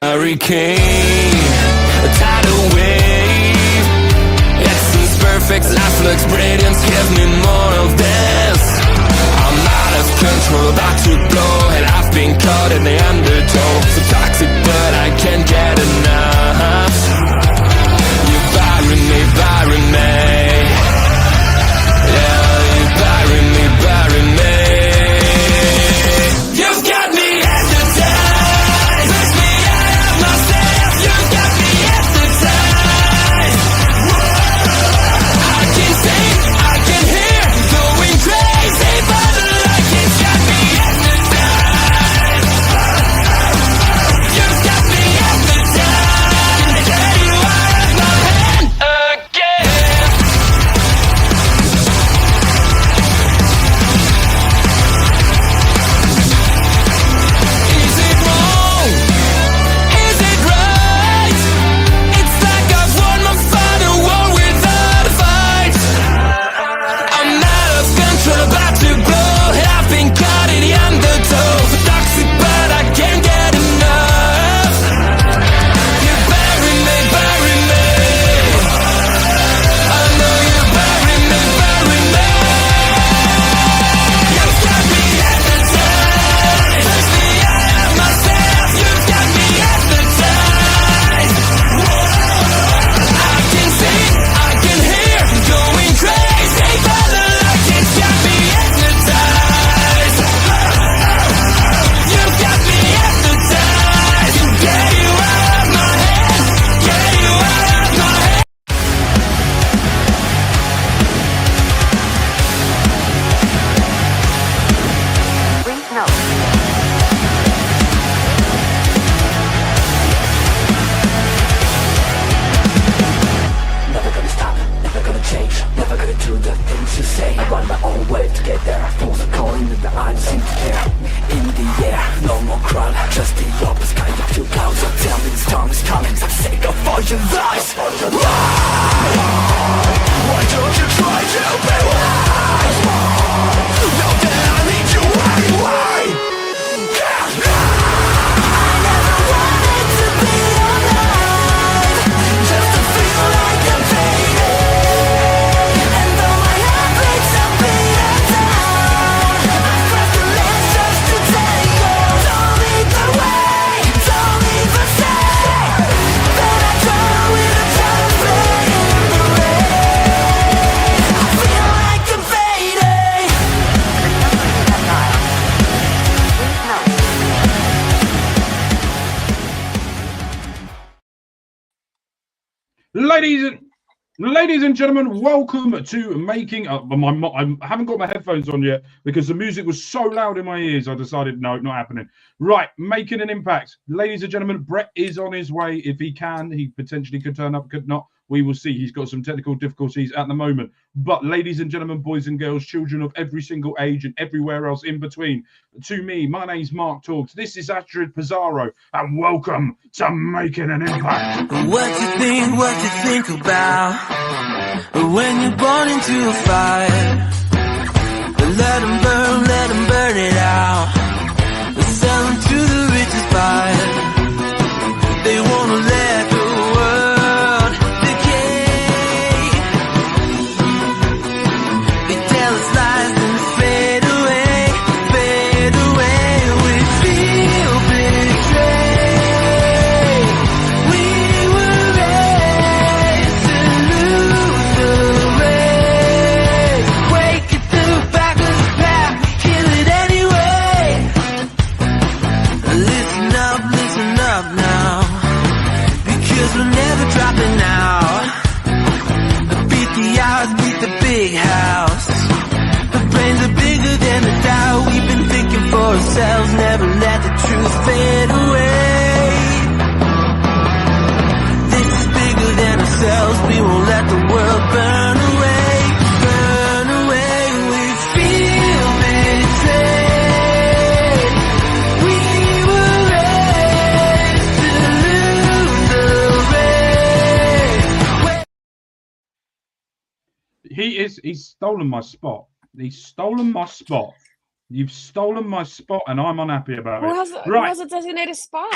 Hurricane, a tidal wave. Essence perfect, life looks brilliant. Give me more of this. I'm out of control, about to blow, and I've been caught in the undertow. So toxic, but I can't get enough. You bury me, bury me. Yeah, you bury me, bury me. You've got me hypnotized. Push me out of myself. You've got me hypnotized. I can see, I can hear, going crazy, but the light has got me hypnotized. You've got me hypnotized. Get you out of my head again. Is it wrong? Is it right? It's like I've won my final war without a fight. I'm out of control, about to blow, and I've been caught in the undertow. So toxic, but I can't get enough. You bury me, bury me. I know you bury me, bury me. You've got me hypnotized. Push me out of myself. You've got me hypnotized. I can see, I can hear, going crazy, but the light has got me hypnotized. You've got me hypnotized. Get you out of my head. Get you out of my head. Please note. Never gonna stop, never gonna change, never gonna do the things you say. I run my own way to get there. Fools are calling and the eyes seem to care. In the air, no more crowd, just the opposite kind of few clouds. So tell me this time is coming, I'm sick of all your lies. Why don't you try to be wise? Know that I need you anyway. I never wanted to be alive, just to feel like I'm fading. And though my heart breaks, I'll beat it down. I crossed the line just to tell you. Don't lead the way, don't leave the same. Then I turn with a just play in the rain. I feel like I'm fading. Please note. Ladies and gentlemen, welcome to making up. I haven't got my headphones on yet because the music was so loud in my ears. I decided no, not happening. Right, making an impact. Ladies and gentlemen, Brett is on his way. If he can, he potentially could turn up, could not. We will see. He's got some technical difficulties at the moment. But ladies and gentlemen, boys and girls, children of every single age and everywhere else in between, to me, my name's Mark Talks. This is Astrid Pizarro, and welcome to Making an Impact. What you think about when you're born into a fire? Let them burn it out. Sell them to the richest buyer. They wanna let the world decay. They tell us lies and fade away, fade away. We feel betrayed. We were raised to lose the race. Wake it to the back of the pack, kill it anyway. Listen up now, because we're never dropping out. Beat the hours, beat the big house. The brains are bigger than the doubt. We've been thinking for ourselves, never let the truth fade away. This is bigger than ourselves, we won't let the world burn away, burn away. We feel betrayed. We were raised to lose the race. He's stolen my spot. He's stolen my spot. You've stolen my spot, and I'm unhappy about Who it. has, who Right. has a designated spot?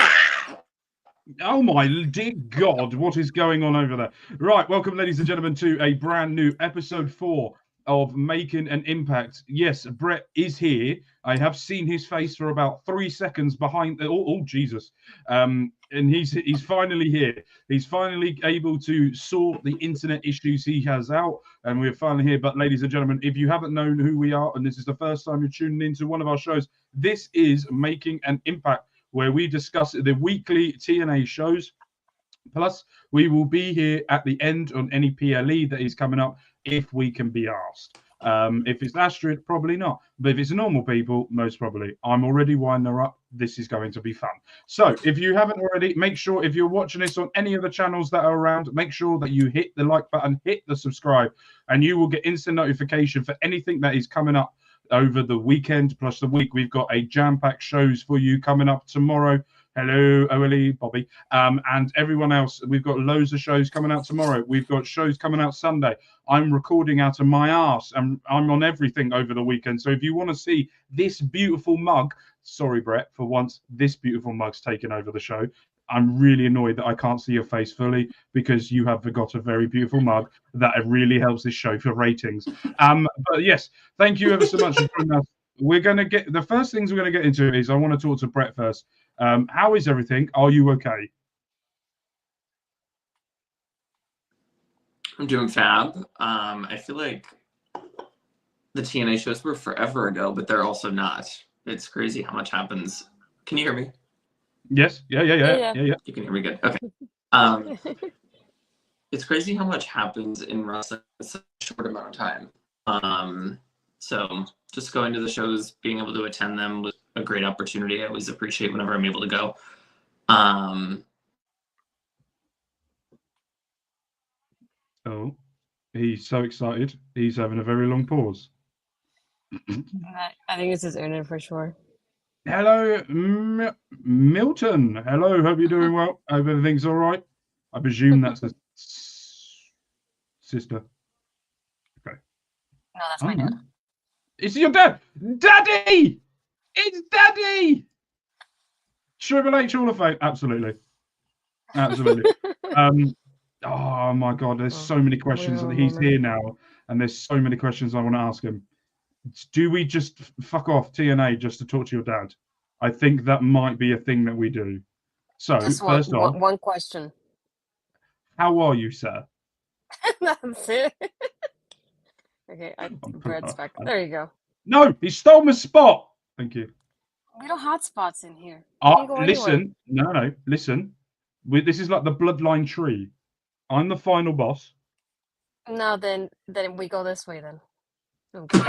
Oh my dear God, what is going on over there? Right, welcome, ladies and gentlemen, to a brand new episode 4 of Making an Impact. Yes, Brett is here. I have seen his face for about 3 seconds behind. Oh, Jesus! And he's finally here. He's finally able to sort the internet issues he has out, and we're finally here. But, ladies and gentlemen, if you haven't known who we are, and this is the first time you're tuning into one of our shows, this is Making an Impact, where we discuss the weekly TNA shows. Plus, we will be here at the end on any PLE that is coming up if we can be asked. If it's Astrid, probably not. But if it's normal people, most probably. I'm already winding her up. This is going to be fun. So if you haven't already, make sure if you're watching this on any of the channels that are around, make sure that you hit the like button, hit the subscribe, and you will get instant notification for anything that is coming up over the weekend plus the week. We've got a jam-packed shows for you coming up tomorrow. Hello, OLE, Bobby, and everyone else. We've got loads of shows coming out tomorrow. We've got shows coming out Sunday. I'm recording out of my arse, and I'm on everything over the weekend. So if you want to see this beautiful mug, sorry, Brett, for once, this beautiful mug's taken over the show. I'm really annoyed that I can't see your face fully because you have got a very beautiful mug that really helps this show for ratings. But yes, thank you ever so much for joining us. We're going to get the first things we're going to get into is I want to talk to Brett first. How is everything? Are you okay? I'm doing fab. I feel like the TNA shows were forever ago, but they're also not. It's crazy how much happens. Can you hear me? Yes. Yeah. You can hear me good. Okay. It's crazy how much happens in wrestling in such a short amount of time. So just going to the shows, being able to attend them was a great opportunity. I always appreciate whenever I'm able to go. Oh, he's so excited. He's having a very long pause. I think it's his internet for sure. Hello, Milton. Hello, hope you're doing well. Hope everything's all right. I presume that's a sister. Okay. No, that's my dad. It's your dad. Daddy! It's Daddy! Triple H Hall of Fame. Absolutely. Absolutely. Oh, my God. There's so many questions. He's here now, and there's so many questions I want to ask him. Do we just fuck off TNA just to talk to your dad? I think that might be a thing that we do. So, Just first off, one question. how are you, sir? That's it. Okay, Brett's back. There you go. No, he stole my spot. Thank you. We don't hotspots in here. You can go Listen. No. Listen. This is like the bloodline tree. I'm the final boss. No, then we go this way then. Okay.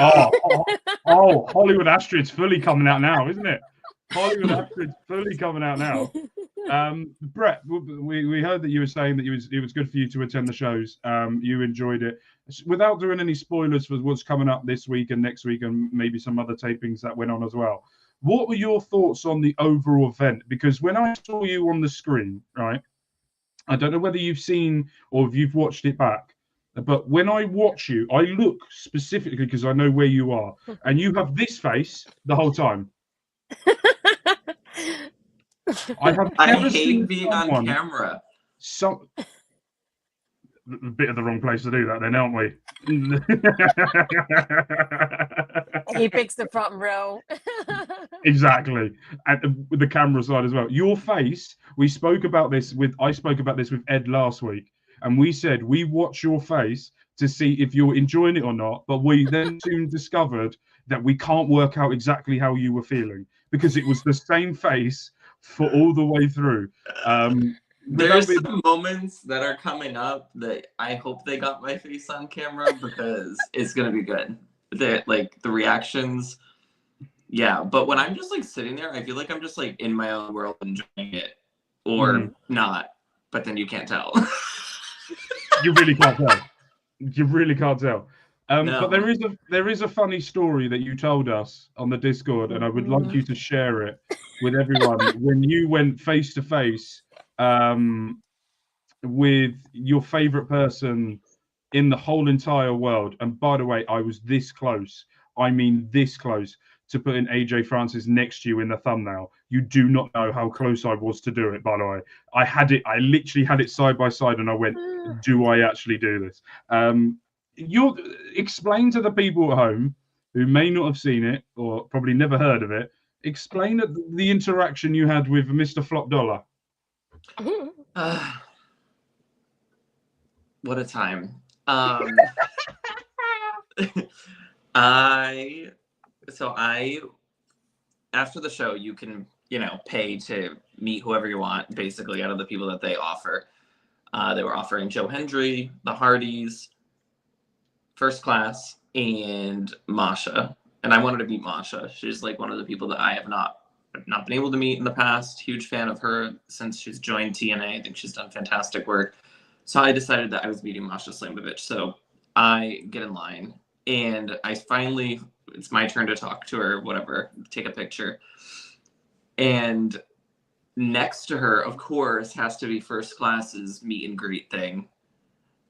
Oh, Hollywood Astrid's fully coming out now, isn't it? Hollywood Astrid's fully coming out now. Brett, we heard that you were saying that it was good for you to attend the shows. You enjoyed it. Without doing any spoilers for what's coming up this week and next week and maybe some other tapings that went on as well, what were your thoughts on the overall event? Because when I saw you on the screen, right, I don't know whether you've seen or if you've watched it back, but when I watch you, I look specifically because I know where you are, and you have this face the whole time. I hate being on camera. A bit of the wrong place to do that, then, aren't we? He picks the front row. Exactly, and with the camera side as well. Your face. I spoke about this with Ed last week, and we said we watch your face to see if you're enjoying it or not. But we then soon discovered that we can't work out exactly how you were feeling because it was the same face for all the way through. There's some moments that are coming up that I hope they got my face on camera because it's gonna be good. The reactions, yeah. But when I'm just like sitting there, I feel like I'm just like in my own world enjoying it, or not. But then you can't tell. You really can't tell. You really can't tell. No. But there is a funny story that you told us on the Discord, and I would like you to share it with everyone. When you went face to face with your favorite person in the whole entire world, and by the way, I was this close. I mean, this close to putting AJ Francis next to you in the thumbnail. You do not know how close I was to do it, by the way. I literally had it side by side and I went, do I actually do this? You'll explain to the people at home who may not have seen it or probably never heard of it, explain the interaction you had with Mr. Flop Dollar. What a time. After the show, you can, pay to meet whoever you want, basically, out of the people that they offer. They were offering Joe Hendry, the Hardys, First Class, and Masha. And I wanted to meet Masha. She's like one of the people that I have not been able to meet in the past. Huge fan of her since she's joined TNA. I think she's done fantastic work. So I decided that I was meeting Masha Slamovich. So I get in line and it's my turn to talk to her, whatever, take a picture. And next to her, of course, has to be First Class's meet and greet thing.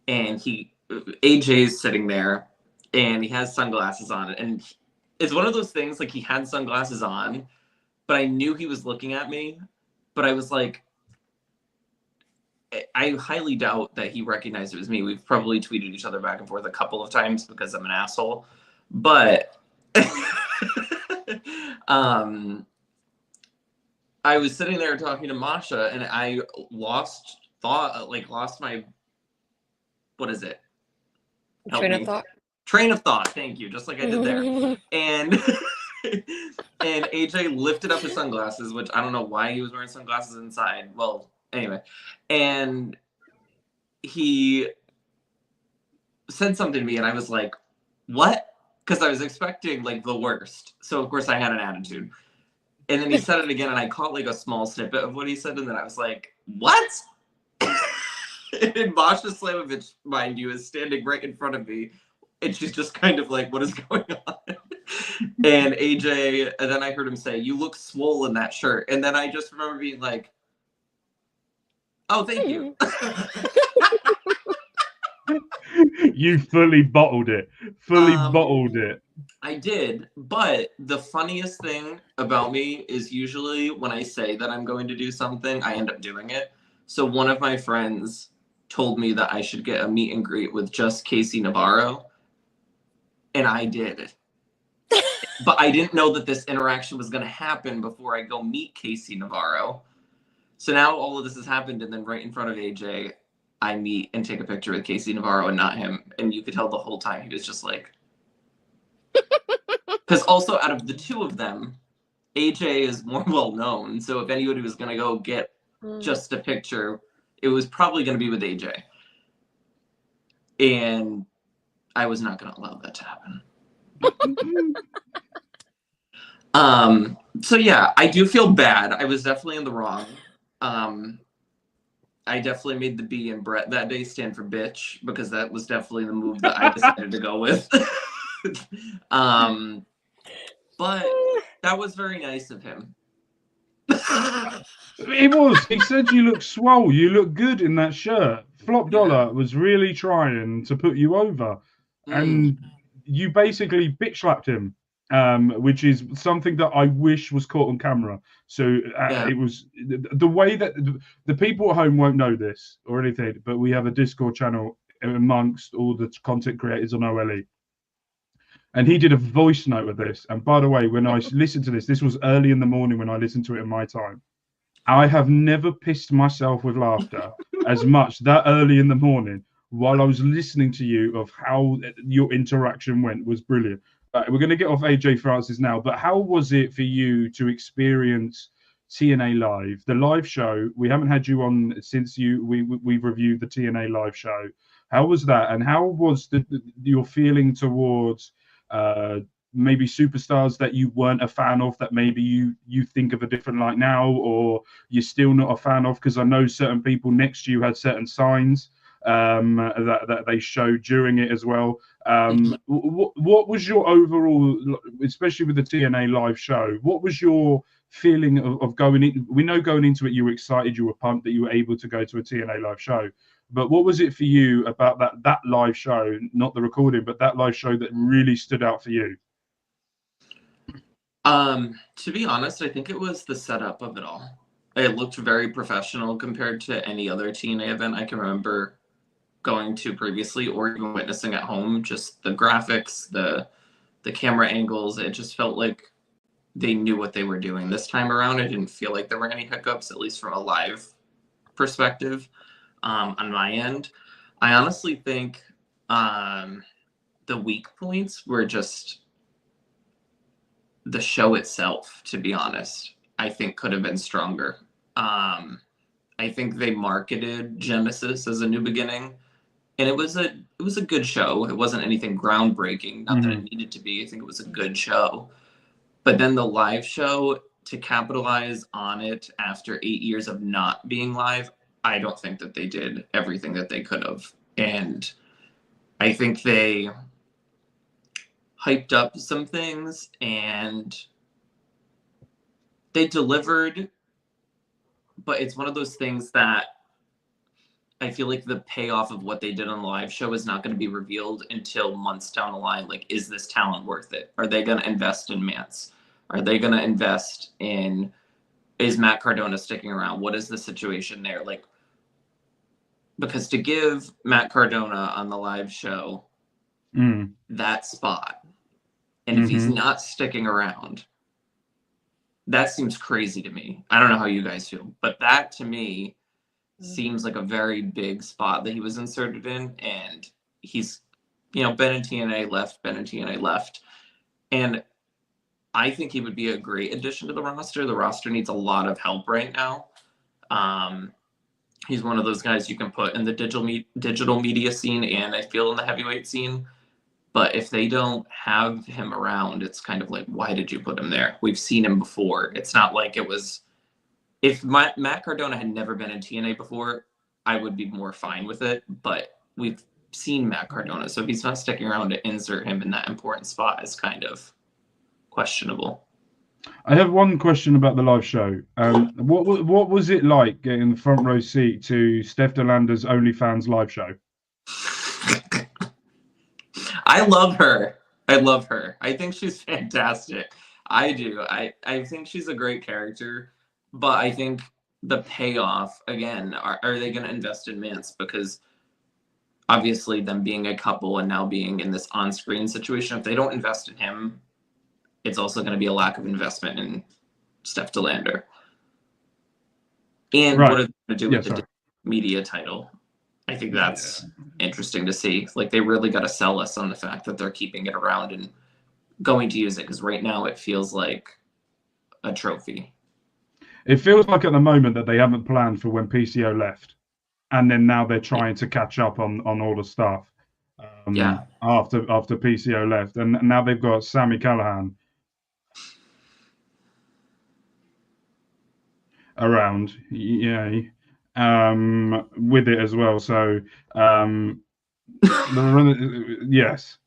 And AJ's sitting there and he has sunglasses on. And it's one of those things, like, he had sunglasses on, but I knew he was looking at me. But I was like, I highly doubt that he recognized it was me. We've probably tweeted each other back and forth a couple of times because I'm an asshole. But I was sitting there talking to Masha and I lost my, what is it? Train of thought. Thank you. Just like I did there. And and AJ lifted up his sunglasses, which I don't know why he was wearing sunglasses inside. Well, anyway, and he said something to me and I was like, what? Because I was expecting like the worst. So of course I had an attitude. And then he said it again and I caught like a small snippet of what he said and then I was like, what? And Masha Slamovich, mind you, is standing right in front of me. And she's just kind of like, what is going on? And AJ, and then I heard him say, you look swole in that shirt. And then I just remember being like, oh, thank you. You fully bottled it. Bottled it. I did. But the funniest thing about me is usually when I say that I'm going to do something, I end up doing it. So one of my friends told me that I should get a meet and greet with just Casey Navarro. And I did. But I didn't know that this interaction was going to happen before I go meet Casey Navarro. So now all of this has happened, and then right in front of AJ, I meet and take a picture with Casey Navarro and not him. And you could tell the whole time he was just like... Because also out of the two of them, AJ is more well-known. So if anybody was going to go get just a picture, it was probably going to be with AJ. And I was not going to allow that to happen. So yeah, I do feel bad. I was definitely in the wrong. I definitely made the B in Brett that day stand for bitch because that was definitely the move that I decided to go with. But that was very nice of him. It was. He said you look swole. You look good in that shirt. Flop Dollar was really trying to put you over. And you basically bitch slapped him, which is something that I wish was caught on camera. So it was the way that the people at home won't know this or anything, but we have a Discord channel amongst all the content creators on OLE. And he did a voice note of this. And by the way, when I listened to this was early in the morning when I listened to it in my time. I have never pissed myself with laughter as much that early in the morning while I was listening to you of how your interaction went was brilliant. We're going to get off AJ Francis now, but how was it for you to experience TNA Live, the live show? We haven't had you on since we've reviewed the TNA Live show. How was that? And how was your feeling towards maybe superstars that you weren't a fan of, that maybe you think of a different light now, or you're still not a fan of? Because I know certain people next to you had certain signs that they showed during it as well. What was your overall, especially with the TNA Live show, what was your feeling of going in? We know going into it you were excited, you were pumped that you were able to go to a TNA Live show, but what was it for you about that live show, not the recording, but that live show that really stood out for you? To be honest, I think it was the setup of it all. It looked very professional compared to any other TNA event I can remember going to previously or even witnessing at home. Just the graphics, the camera angles, it just felt like they knew what they were doing. This time around, I didn't feel like there were any hiccups, at least from a live perspective on my end. I honestly think the weak points were just the show itself, to be honest. I think could have been stronger. I think they marketed Genesis as a new beginning, and it was a good show. It wasn't anything groundbreaking, not that it needed to be. I think it was a good show. But then the live show, to capitalize on it after 8 years of not being live, I don't think that they did everything that they could have. And I think they hyped up some things and they delivered, but it's one of those things that I feel like the payoff of what they did on the live show is not going to be revealed until months down the line. Like, is this talent worth it? Are they going to invest in Mance? Are they going to invest in, is Matt Cardona sticking around? What is the situation there? Like, because to give Matt Cardona on the live show that spot, and if he's not sticking around, that seems crazy to me. I don't know how you guys feel, but that to me seems like a very big spot that he was inserted in. And he's, been in TNA, left. And I think he would be a great addition to the roster. The roster needs a lot of help right now. He's one of those guys you can put in the digital media scene and I feel in the heavyweight scene. But if they don't have him around, it's kind of like, why did you put him there? We've seen him before. It's not like it was... If Matt Cardona had never been in TNA before, I would be more fine with it. But we've seen Matt Cardona. So if he's not sticking around to insert him in that important spot is kind of questionable. I have one question about the live show. What was it like getting the front row seat to Steph Delander's OnlyFans live show? I love her. I think she's fantastic. I do. I think she's a great character, but I think the payoff, again, are they going to invest in Mance? Because obviously them being a couple and now being in this on-screen situation, if they don't invest in him, it's also going to be a lack of investment in Steph Delander. And what are they going to do with the media title? I think that's interesting to see. Like, they really got to sell us on the fact that they're keeping it around and going to use it, because right now it feels like a trophy. It feels like at the moment that they haven't planned for when PCO left, and then now they're trying to catch up on all the stuff. After PCO left, and now they've got Sami Callihan around, with it as well. So yes.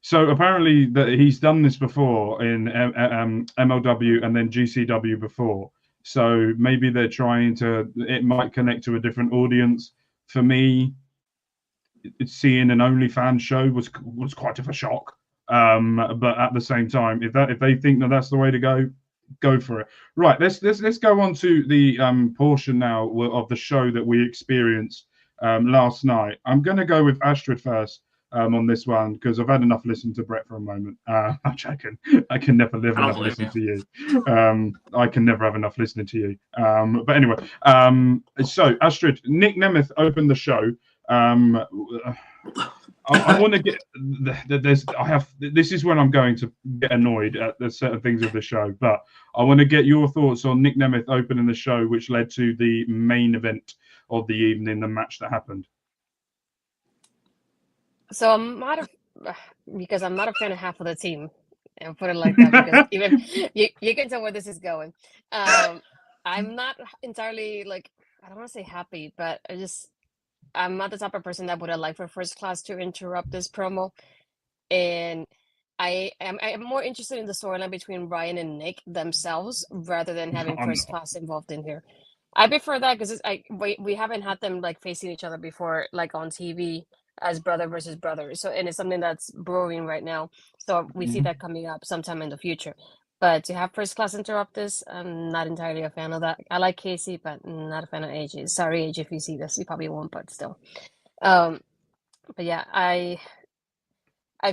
So apparently that he's done this before in MLW and then GCW before. So maybe they're trying to, it might connect to a different audience. For me, seeing an OnlyFans show was quite of a shock. But at the same time, if they think that that's the way to go for it. Right, let's go on to the portion now of the show that we experienced last night. I'm going to go with Astrid first on this one, because I've had enough listening to Brett for a moment. Which I can never live enough listening to you. I can never have enough listening to you. But anyway, so Astrid, Nic Nemeth opened the show. I want to get this is when I'm going to get annoyed at the certain things of the show, but I want to get your thoughts on Nic Nemeth opening the show, which led to the main event of the evening, the match that happened. So I'm not because I'm not a fan of half of the team, and put it like that, because even you can tell where this is going. I'm not entirely, like, I don't want to say happy, but I'm not the type of person that would have liked for First Class to interrupt this promo. And I am more interested in the storyline between Ryan and Nick themselves rather than having First Class involved in here. I prefer that because we haven't had them like facing each other before, like on TV. as brother versus brother. So, and it's something that's brewing right now. So we see that coming up sometime in the future. But to have First Class interrupt this, I'm not entirely a fan of that. I like Casey, but not a fan of AJ. Sorry, AJ, if you see this, you probably won't, but still. But yeah, I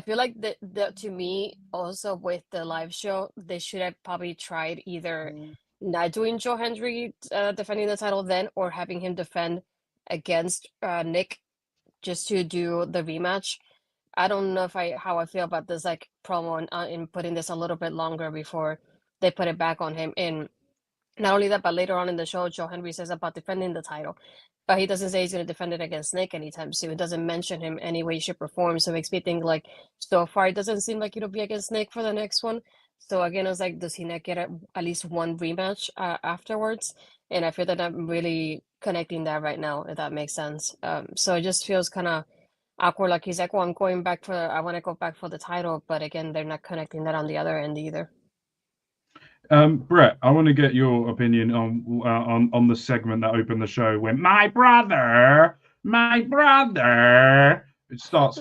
feel like the to me also with the live show, they should have probably tried either not doing Joe Hendry defending the title then, or having him defend against Nick just to do the rematch. I don't know how I feel about this like promo and in putting this a little bit longer before they put it back on him. And not only that, but later on in the show, Joe Hendry says about defending the title, but he doesn't say he's going to defend it against Nick anytime soon. It doesn't mention him any way, shape, or form. So it makes me think like so far it doesn't seem like it'll be against Nick for the next one. So again, I was like, does he not get at least one rematch afterwards? And I feel that I'm really connecting that right now, if that makes sense. So it just feels kind of awkward. Like he's like, well, I want to go back for the title, but again, they're not connecting that on the other end either. Brett, I want to get your opinion on the segment that opened the show when my brother. It starts.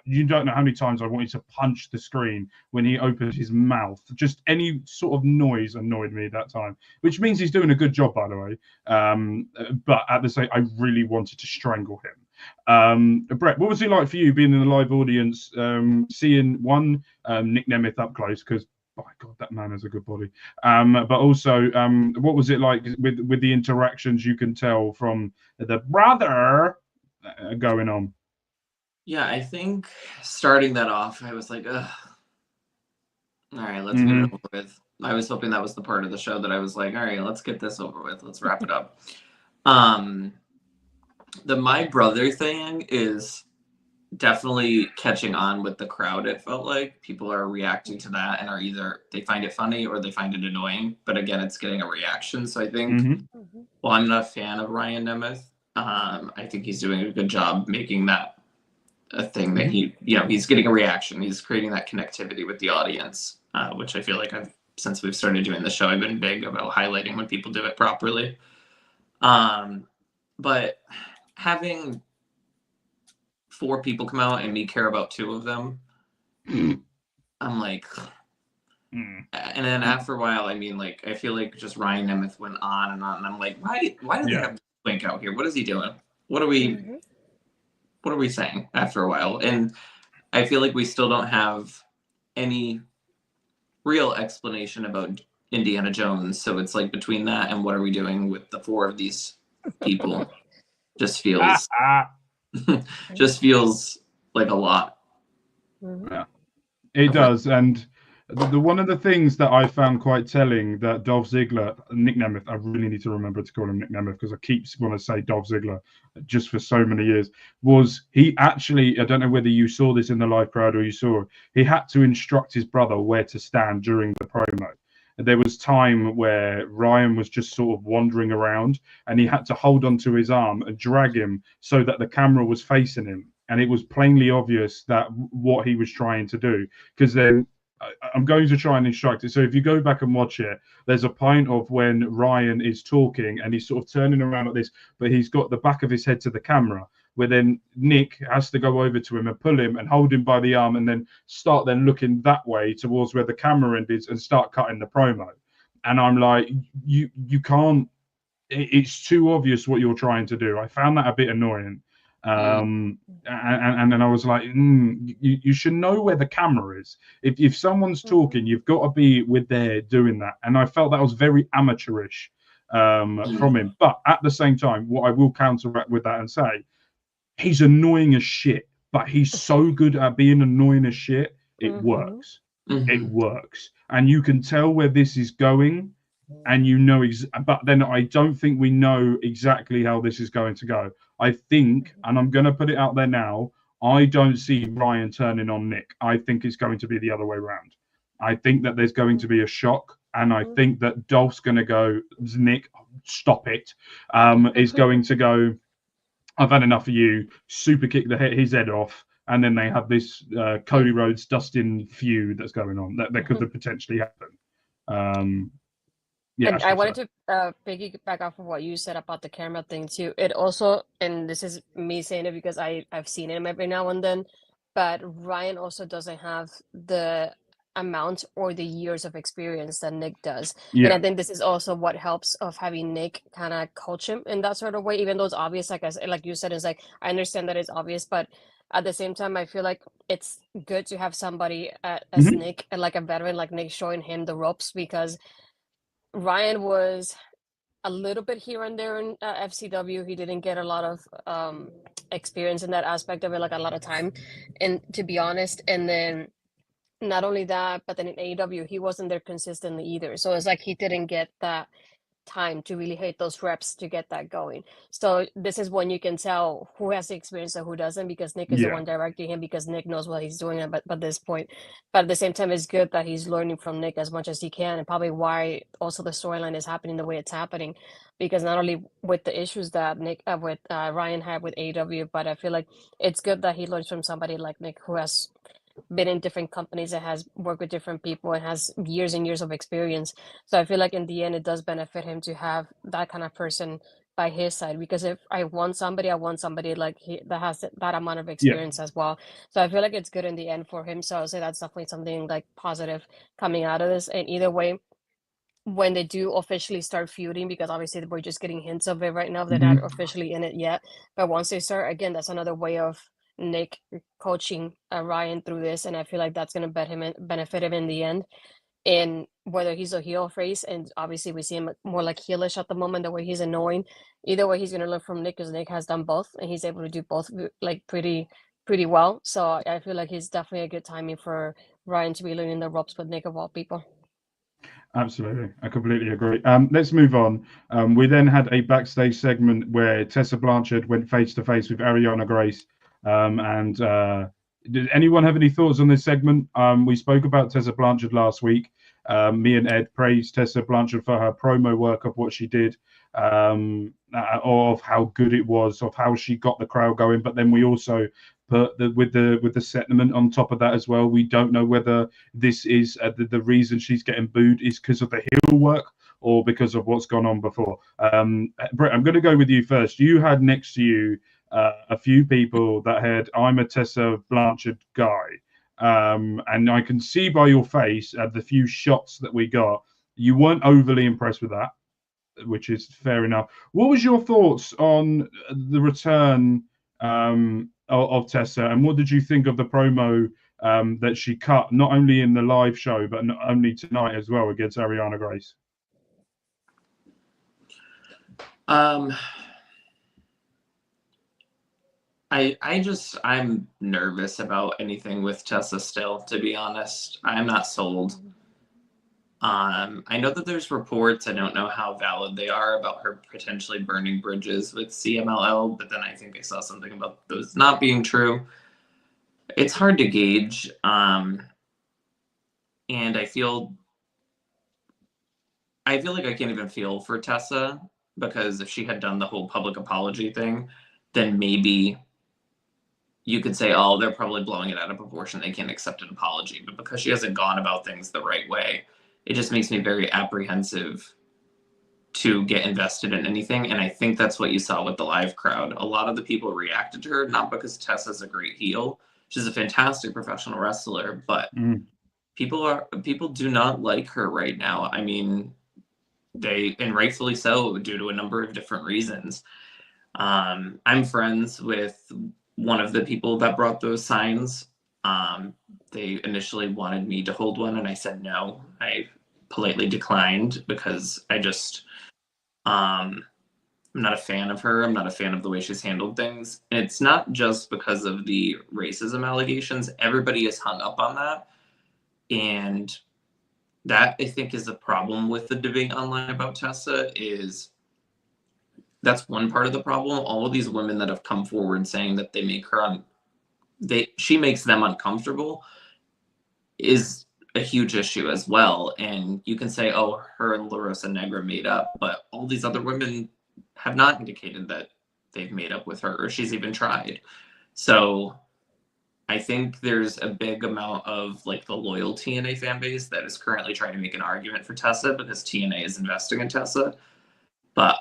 You don't know how many times I wanted to punch the screen when he opened his mouth. Just any sort of noise annoyed me that time, which means he's doing a good job, by the way. But at the same, I really wanted to strangle him. Brett, what was it like for you being in the live audience, seeing Nic Nemeth up close? Because by God, that man has a good body. But also, what was it like with the interactions you can tell from the brother going on? Yeah, I think starting that off, I was like, ugh. All right, let's get it over with. I was hoping that was the part of the show that I was like, all right, let's get this over with. Let's wrap it up. The my brother thing is definitely catching on with the crowd. It felt like people are reacting to that and are either they find it funny or they find it annoying. But again, it's getting a reaction. So I think, well, I'm not a fan of Hyan Nemeth. I think he's doing a good job making that a thing that he's getting a reaction. He's creating that connectivity with the audience, which I feel like since we've started doing the show, I've been big about highlighting when people do it properly. But having 4 people come out and me care about 2 of them, I'm like, and then after a while, I mean, like, I feel like just Hyan Nemeth went on, and I'm like, why do they have Wink out here? What is he doing? What are we saying after a while? And I feel like we still don't have any real explanation about Indiana Jones. So it's like between that and what are we doing with the 4 of these people just feels like a lot. Yeah, it does. And the one of the things that I found quite telling that Dolph Ziggler, Nic Nemeth, I really need to remember to call him Nic Nemeth because I keep want to say Dolph Ziggler just for so many years, was he actually, I don't know whether you saw this in the live crowd or you saw, he had to instruct his brother where to stand during the promo. There was time where Hyan was just sort of wandering around and he had to hold onto his arm and drag him so that the camera was facing him. And it was plainly obvious that what he was trying to do, because then I'm going to try and instruct it. So if you go back and watch it, there's a point of when Hyan is talking and he's sort of turning around like this, but he's got the back of his head to the camera, where then Nick has to go over to him and pull him and hold him by the arm and then start then looking that way towards where the camera end is and start cutting the promo. And I'm like, you can't, it's too obvious what you're trying to do. I found that a bit annoying. And then I was like, you should know where the camera is. If someone's talking, you've got to be with there doing that. And I felt that was very amateurish from him. But at the same time, what I will counteract with that and say, he's annoying as shit, but he's so good at being annoying as shit, it works. It works. And you can tell where this is going, and you know, but then I don't think we know exactly how this is going to go. I think, and I'm going to put it out there now, I don't see Hyan turning on Nick. I think it's going to be the other way around. I think that there's going to be a shock, and I think that Dolph's going to go, Nick, stop it. Is going to go, I've had enough of you, super kick his head off, and then they have this Cody Rhodes Dustin feud that's going on that could potentially happen. Yeah, And I Ashley, wanted sorry. to piggyback off of what you said about the camera thing too. It also, and this is me saying it because I've seen him every now and then, but Ryan also doesn't have the amount or the years of experience that Nick does. And I Yeah. think this is also what helps of having Nick kind of coach him in that sort of way, even though it's obvious, like you said, it's like I understand that it's obvious, but at the same time, I feel like it's good to have somebody as Mhm. Nick, like a veteran like Nick, showing him the ropes because Ryan was a little bit here and there in FCW. He didn't get a lot of experience in that aspect of it, like a lot of time, and to be honest. And then not only that, but then in AEW, he wasn't there consistently either. So it's like he didn't get that time to really hit those reps to get that going. So this is when you can tell who has the experience and who doesn't, because Nick is the Yeah. one directing him, because Nick knows what he's doing at this point. But at the same time, it's good that he's learning from Nick as much as he can, and probably why also the storyline is happening the way it's happening, because not only with the issues that Ryan had with AEW, but I feel like it's good that he learns from somebody like Nick, who has been in different companies and has worked with different people and has years and years of experience. So I feel like in the end, it does benefit him to have that kind of person by his side, because if I want somebody like that has that amount of Yeah. experience as well. So I feel like it's good in the end for him. So I'll say that's definitely something like positive coming out of this. And either way, when they do officially start feuding, because obviously we're just getting hints of it right now, they're not Mhm. officially in it yet, but once they start, again, that's another way of Nick coaching Ryan through this, and I feel like that's going to benefit him in the end, in whether he's a heel or face. And obviously we see him more like heelish at the moment, the way he's annoying. Either way, he's going to learn from Nick, because Nick has done both and he's able to do both like pretty well. So I feel like he's definitely a good timing for Ryan to be learning the ropes with Nick, of all people. Absolutely, I completely agree. Let's move on. We then had a backstage segment where Tessa Blanchard went face to face with Ariana Grace. And did anyone have any thoughts on this segment? We spoke about Tessa Blanchard last week. Me and Ed praised Tessa Blanchard for her promo work of what she did, of how good it was, of how she got the crowd going. But then we also put with the sentiment on top of that as well. We don't know whether this is the reason she's getting booed is because of the heel work or because of what's gone on before. Brett, I'm going to go with you first. You had next to you a few people that had "I'm a Tessa Blanchard guy," and I can see by your face at the few shots that we got, you weren't overly impressed with that, which is fair enough. What was your thoughts on the return of Tessa, and what did you think of the promo that she cut, not only in the live show, but not only tonight as well against Ariana Grace? I'm nervous about anything with Tessa still, to be honest. I'm not sold. I know that there's reports, I don't know how valid they are, about her potentially burning bridges with CMLL, but then I think I saw something about those not being true. It's hard to gauge, and I feel like I can't even feel for Tessa, because if she had done the whole public apology thing, then maybe you could say, oh, they're probably blowing it out of proportion, they can't accept an apology. But because she hasn't gone about things the right way, it just makes me very apprehensive to get invested in anything. And I think that's what you saw with the live crowd. A lot of the people reacted to her, not because Tessa's a great heel. She's a fantastic professional wrestler, but people do not like her right now. I mean, and rightfully so, due to a number of different reasons. I'm friends with one of the people that brought those signs. They initially wanted me to hold one, and I said no. I politely declined because I'm not a fan of her. I'm not a fan of the way she's handled things. And it's not just because of the racism allegations. Everybody is hung up on that. And that, I think, is the problem with the debate online about Tessa. Is that's one part of the problem. All of these women that have come forward saying that she makes them uncomfortable is a huge issue as well. And you can say, oh, her and La Rosa Negra made up, but all these other women have not indicated that they've made up with her or she's even tried. So I think there's a big amount of like the loyal TNA fan base that is currently trying to make an argument for Tessa because TNA is investing in Tessa. But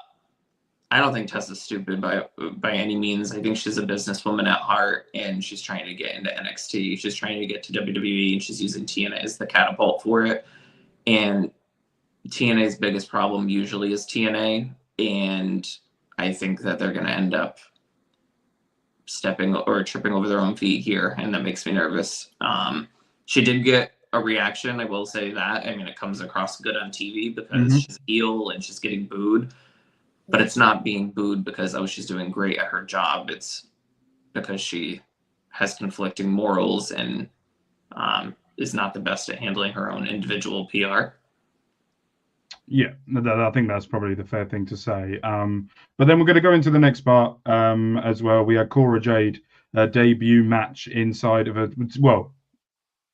I don't think Tessa's stupid by any means. I think she's a businesswoman at heart, and she's trying to get into NXT. She's trying to get to WWE, and she's using TNA as the catapult for it. And TNA's biggest problem usually is TNA, and I think that they're going to end up stepping or tripping over their own feet here, and that makes me nervous. She did get a reaction, I will say that. I mean, it comes across good on TV because she's a heel and she's getting booed, but it's not being booed because, oh, she's doing great at her job. It's because she has conflicting morals and is not the best at handling her own individual PR. Yeah, I think that's probably the fair thing to say. But then we're going to go into the next part as well. We had Cora Jade debut match inside of a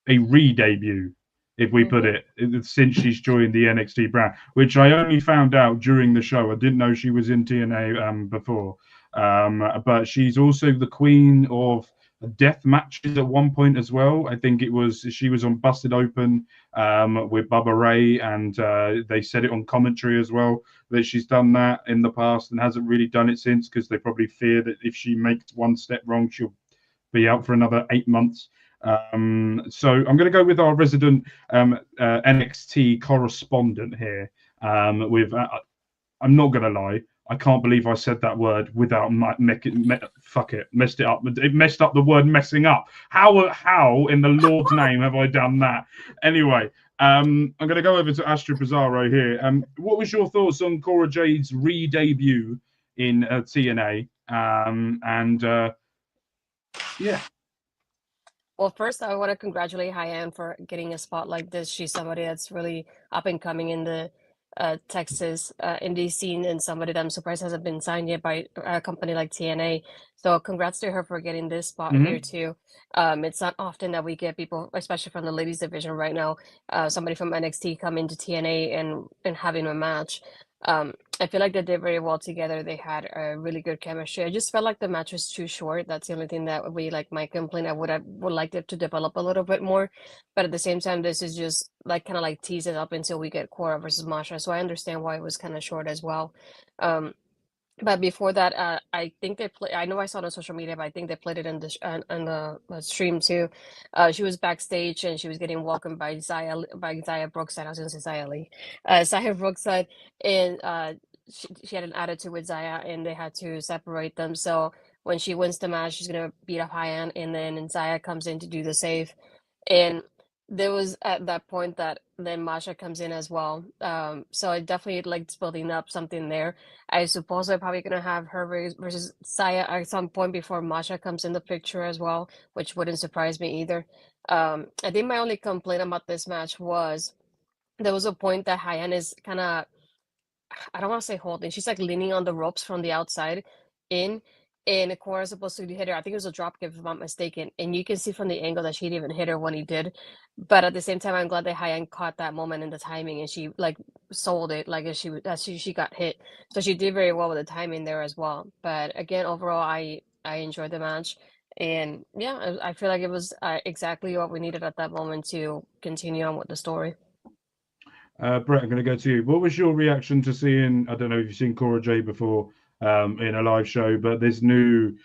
re-debut, if we put it, since she's joined the NXT brand, which I only found out during the show. I didn't know she was in TNA before. But she's also the queen of death matches at one point as well. I think she was on Busted Open with Bubba Ray, and they said it on commentary as well that she's done that in the past and hasn't really done it since because they probably fear that if she makes one step wrong, she'll be out for another 8 months. So I'm going to go with our resident NXT correspondent here. I'm not going to lie, I can't believe I said that word without messed it up. It messed up the word messing up. How in the Lord's name have I done that? Anyway, I'm going to go over to Astra Pizarro here. What was your thoughts on Cora Jade's re-debut in TNA? Yeah. Well, first, I want to congratulate Hyan for getting a spot like this. She's somebody that's really up and coming in the Texas indie scene, and somebody that I'm surprised hasn't been signed yet by a company like TNA. So congrats to her for getting this spot here too. It's not often that we get people, especially from the ladies division right now, somebody from NXT come into TNA and having a match. I feel like they did very well together. They had a really good chemistry. I just felt like the match was too short. That's the only thing that would be like my complaint. I would liked it to develop a little bit more, but at the same time, this is just like kind of like tease it up until we get Cora versus Masha. So I understand why it was kind of short as well. But before that, I think they play. I know I saw it on social media, but I think they played it in the stream too. She was backstage and she was getting welcomed by Xia Brookside. I was going to say Xia Lee, Xia Brookside, and she had an attitude with Xia, and they had to separate them. So when she wins the match, she's gonna beat up Hyan, and then Xia comes in to do the save, and there was at that point that then Masha comes in as well. So I definitely liked building up something there. I suppose they're probably gonna have her versus Xia at some point before Masha comes in the picture as well, which wouldn't surprise me either. I think my only complaint about this match was there was a point that Hyan is kind of, I don't want to say holding. She's like leaning on the ropes from the outside in, and Cora's supposed to hit her. I think it was a drop kick if I'm not mistaken. And you can see from the angle that she didn't even hit her when he did. But at the same time, I'm glad that Hyan caught that moment in the timing and she like sold it like as she got hit. So she did very well with the timing there as well. But again, overall, I enjoyed the match. And yeah, I feel like it was exactly what we needed at that moment to continue on with the story. Brett, I'm going to go to you. What was your reaction to seeing, I don't know if you've seen Cora Jade before in a live show, but this new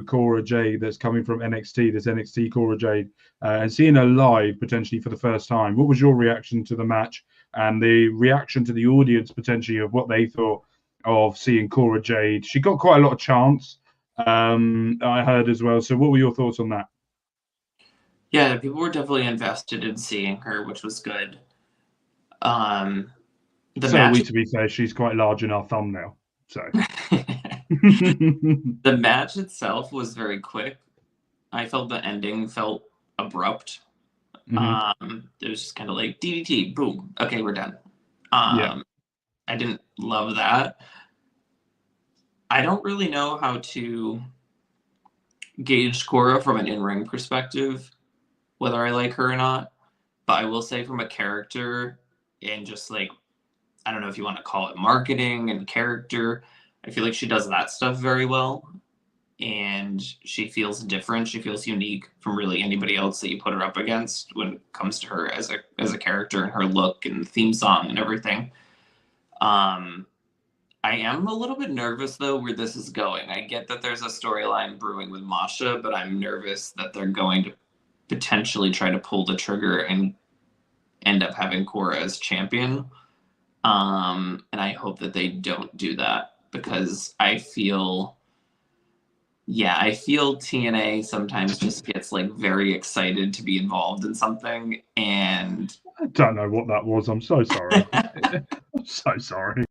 Cora Jade that's coming from NXT, this NXT Cora Jade, and seeing her live potentially for the first time. What was your reaction to the match and the reaction to the audience potentially of what they thought of seeing Cora Jade? She got quite a lot of chants, I heard as well. So what were your thoughts on that? Yeah, people were definitely invested in seeing her, which was good. The match, to be fair, she's quite large in our thumbnail. So the match itself was very quick. I felt the ending felt abrupt. It was just kind of like DDT, boom. Okay, we're done. I didn't love that. I don't really know how to gauge Cora from an in-ring perspective, whether I like her or not. But I will say from a character and just like, I don't know if you want to call it marketing and character, I feel like she does that stuff very well. and she feels different. She feels unique from really anybody else that you put her up against when it comes to her as a character and her look and theme song and everything. I am a little bit nervous though where this is going. I get that there's a storyline brewing with Masha, but I'm nervous that they're going to potentially try to pull the trigger and end up having Cora as champion. And I hope that they don't do that, because I feel TNA sometimes just gets like very excited to be involved in something, and I don't know what that was. I'm so sorry. I'm so sorry.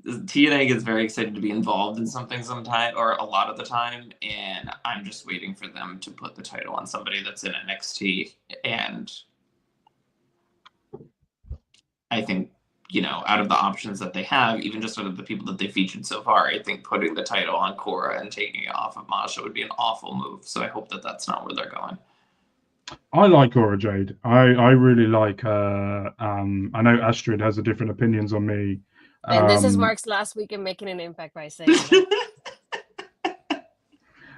TNA gets very excited to be involved in something sometime, or a lot of the time, and I'm just waiting for them to put the title on somebody that's in NXT. And I think, out of the options that they have, even just out of the people that they featured so far, I think putting the title on Cora and taking it off of Masha would be an awful move. So I hope that that's not where they're going. I like Cora Jade. I really like her. I know Astrid has a different opinions on me. And this is Mark's last week in making an impact by saying that.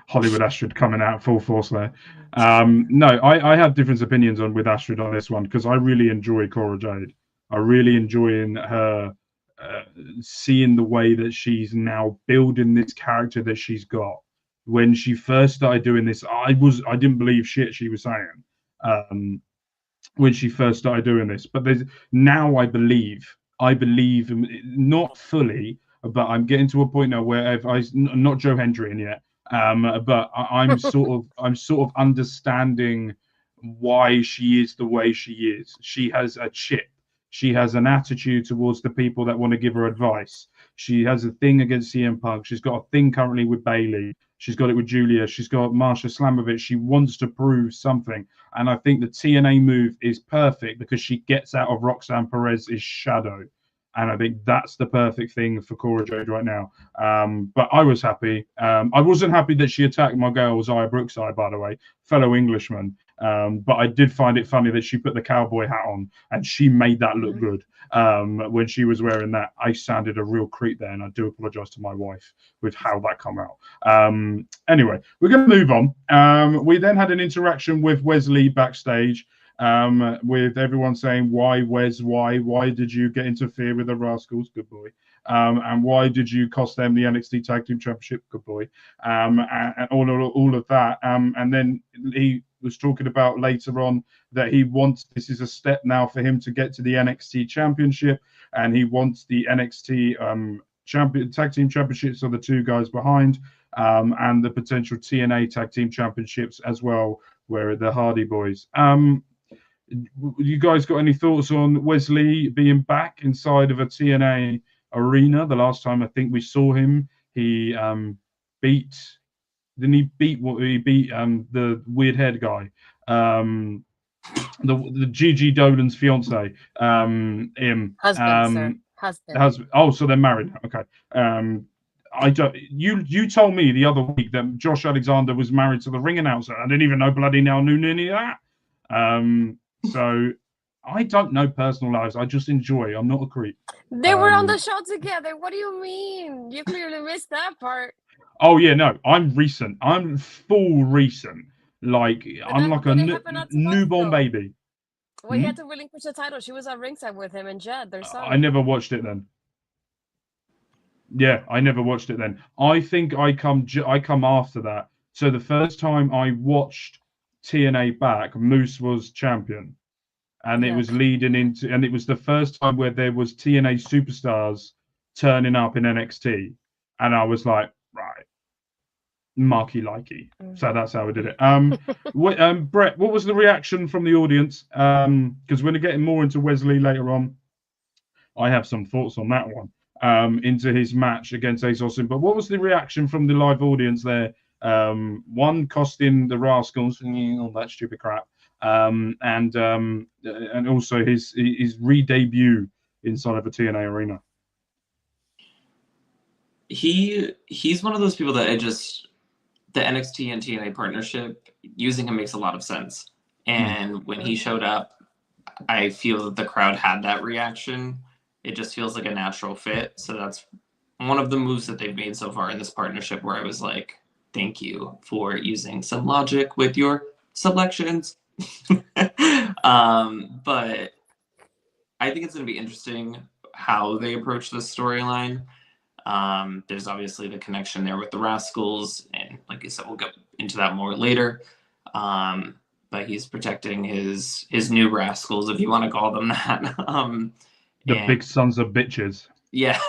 Hollywood Astrid coming out full force there. No, I have different opinions with Astrid on this one, because I really enjoy Cora Jade. I really enjoying her, seeing the way that she's now building this character that she's got. When she first started doing this, I didn't believe shit she was saying when she first started doing this. But now I believe, not fully, but I'm getting to a point now where not Joe Hendry yet, but I'm sort of understanding why she is the way she is. She has a chip. She has an attitude towards the people that want to give her advice. She has a thing against CM Punk. She's got a thing currently with Bailey. She's got it with Julia. She's got Marsha Slamovich. She wants to prove something. And I think the TNA move is perfect, because she gets out of Roxanne Perez's shadow. And I think that's the perfect thing for Cora Jade right now. But I was happy. I wasn't happy that she attacked my girl, Zaya Brookside, by the way, fellow Englishman. But I did find it funny that she put the cowboy hat on, and she made that look good. When she was wearing that, I sounded a real creep there, and I do apologize to my wife with how that come out. Anyway, we're going to move on. We then had an interaction with Wes Lee backstage, with everyone saying, why Wes, why did you get interfere with the Rascals? Good boy. And why did you cost them the NXT Tag Team Championship? Good boy. And all of that. And then he was talking about later on that this is a step now for him to get to the NXT Championship, and he wants the NXT Tag Team Championships are the two guys behind, and the potential TNA Tag Team Championships as well, where the Hardy Boys. You guys got any thoughts on Wes Lee being back inside of a TNA arena? The last time I think we saw him, he beat the weird head guy, the Gigi Dolan's fiance, Husband. husband. Oh, so they're married now. Okay. I don't. You told me the other week that Josh Alexander was married to the ring announcer. I didn't even know bloody now knew any of that. So I don't know personal lives. I just enjoy. I'm not a creep. They were on the show together. What do you mean? You clearly missed that part. Oh yeah, no. I'm recent. I'm full recent. Like I'm like a newborn baby. Well, he had to relinquish the title. She was at ringside with him and Jade, their son. I never watched it then. Yeah, I never watched it then. I think I come after that. So the first time I watched TNA back, Moose was champion, and it was leading into, and it was the first time where there was TNA superstars turning up in NXT, and I was like, right, Marky likey. So that's how we did it. Brett, what was the reaction from the audience? Because we're getting more into Wes Lee later on. I have some thoughts on that one. Into his match against Ace Austin, but what was the reaction from the live audience there? One costing the Rascals all that stupid crap, and also his re-debut inside of a TNA arena. He's one of those people that the NXT and TNA partnership, using him makes a lot of sense. And when he showed up, I feel that the crowd had that reaction. It just feels like a natural fit. So that's one of the moves that they've made so far in this partnership where I was like, thank you for using some logic with your selections. But I think it's going to be interesting how they approach this storyline. There's obviously the connection there with the Rascals, and like I said, we'll get into that more later. But he's protecting his new Rascals, if you want to call them that. The big sons of bitches. Yeah,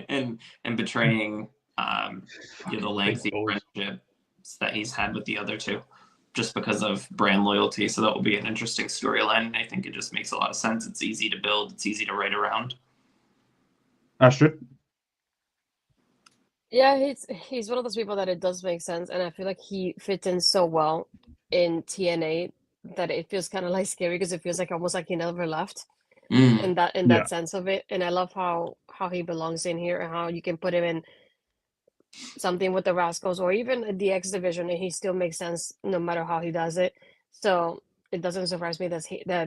and betraying the lengthy friendships that he's had with the other two, just because of brand loyalty. So that will be an interesting storyline. I think it just makes a lot of sense. It's easy to build. It's easy to write around. Astrid? Yeah, he's one of those people that it does make sense, and I feel like he fits in so well in TNA that it feels kind of like scary because it feels like almost like he never left in that sense of it. And I love how he belongs in here and how you can put him in something with the Rascals or even the X division and he still makes sense no matter how he does it. So it doesn't surprise me that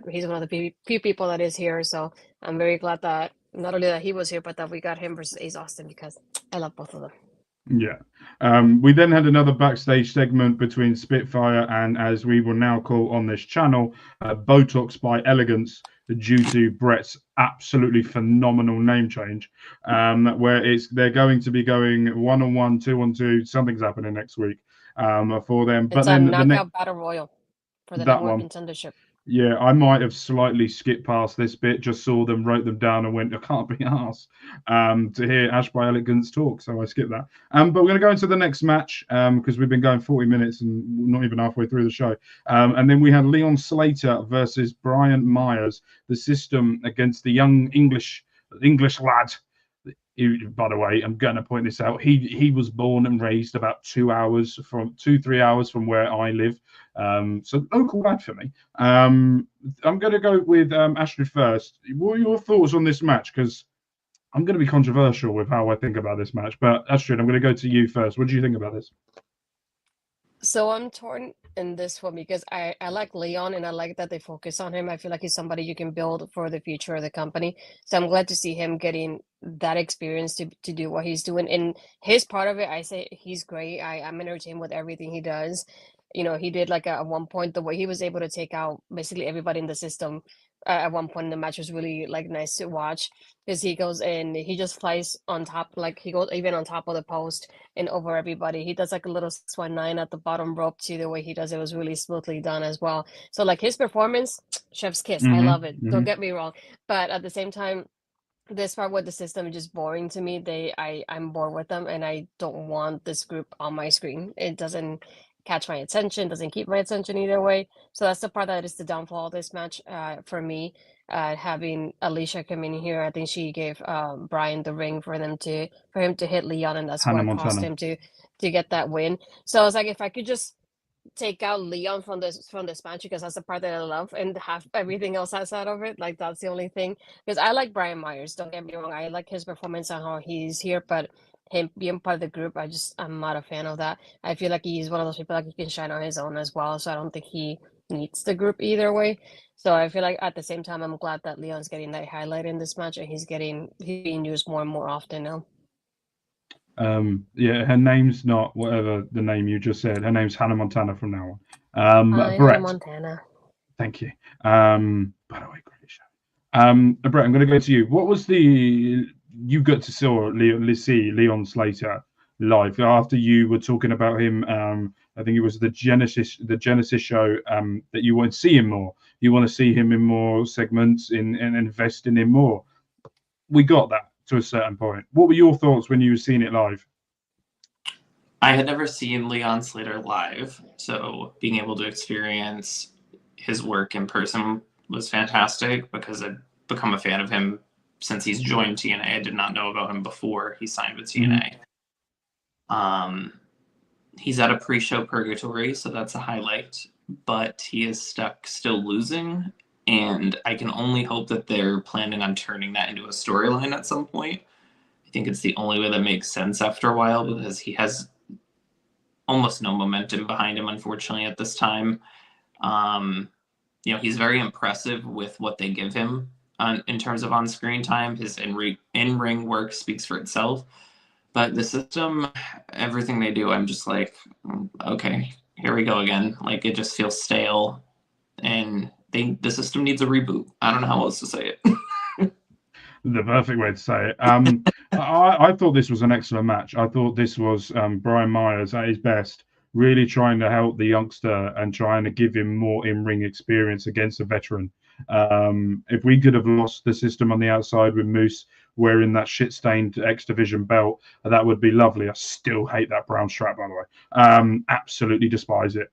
he's one of the few people that is here. So I'm very glad that not only that he was here, but that we got him versus Ace Austin because I love both of them. Yeah. We then had another backstage segment between Spitfire and, as we will now call on this channel, Botox by Elegance, due to Brett's absolutely phenomenal name change, where they're going to be going 1-on-1, 2-on-2. Something's happening next week for them. It's then a knockout battle royal for the number one contendership. Yeah, I might have slightly skipped past this bit, just saw them, wrote them down, and went, I can't be arsed to hear Ash by Elegance talk, so I skipped that. But we're going to go into the next match because we've been going 40 minutes and not even halfway through the show. And then we had Leon Slater versus Brian Myers, the system against the young English lad. By the way, I'm going to point this out. He was born and raised about 3 hours from where I live. So local lad for me. I'm going to go with Astrid first. What are your thoughts on this match? Because I'm going to be controversial with how I think about this match. But Astrid, I'm going to go to you first. What do you think about this? So I'm torn in this one because I like Leon and I like that they focus on him. I feel like he's somebody you can build for the future of the company. So I'm glad to see him getting that experience to do what he's doing. In his part of it, I say he's great. I'm entertained with everything he does. You know, he did like at one point the way he was able to take out basically everybody in the system at one point in the match was really like nice to watch because he goes in, he just flies on top, like he goes even on top of the post and over everybody. He does like a little 619 at the bottom rope too. The way he does it was really smoothly done as well. So like his performance, chef's kiss. I love it. Don't get me wrong, but at the same time, this part with the system is just boring to me. I'm bored with them, and I don't want this group on my screen. It doesn't catch my attention, doesn't keep my attention either way. So that's the part that is the downfall of this match for me. Having Alisha come in here, I think she gave Brian the ring for him to hit Leon, and that's what caused him to get that win. So I was like, if I could just take out Leon from this match because that's the part that I love and have everything else outside of it. Like that's the only thing. Because I like Brian Myers. Don't get me wrong. I like his performance and how he's here, but him being part of the group, I'm not a fan of that. I feel like he's one of those people like he can shine on his own as well. So I don't think he needs the group either way. So I feel like at the same time, I'm glad that Leon's getting that highlight in this match and he's being used more and more often now. Yeah, her name's not whatever the name you just said. Her name's Hannah Montana from now on. Brett. Hannah Montana. Thank you. By the way, great show. Brett, I'm going to go to you. What was you got to see Leon Slater live after you were talking about him? I think it was the Genesis show that you want to see him more. You want to see him in more segments and invest in him more. We got that to a certain point. What were your thoughts when you were seeing it live? I had never seen Leon Slater live, so being able to experience his work in person was fantastic because I'd become a fan of him since he's joined TNA. I did not know about him before he signed with TNA. He's at a pre-show purgatory, so that's a highlight, but he is stuck still losing, and I can only hope that they're planning on turning that into a storyline at some point. I think it's the only way that makes sense after a while because he has almost no momentum behind him, unfortunately, at this time. He's very impressive with what they give him in terms of on-screen time. His in-ring work speaks for itself. But the system, everything they do, I'm just like, okay, here we go again. Like it just feels stale, and the system needs a reboot. I don't know how else to say it. The perfect way to say it. I thought this was an excellent match. I thought this was Brian Myers at his best, really trying to help the youngster and trying to give him more in-ring experience against a veteran. If we could have lost the system on the outside with Moose wearing that shit-stained X Division belt, that would be lovely. I still hate that brown strap, by the way. Absolutely despise it.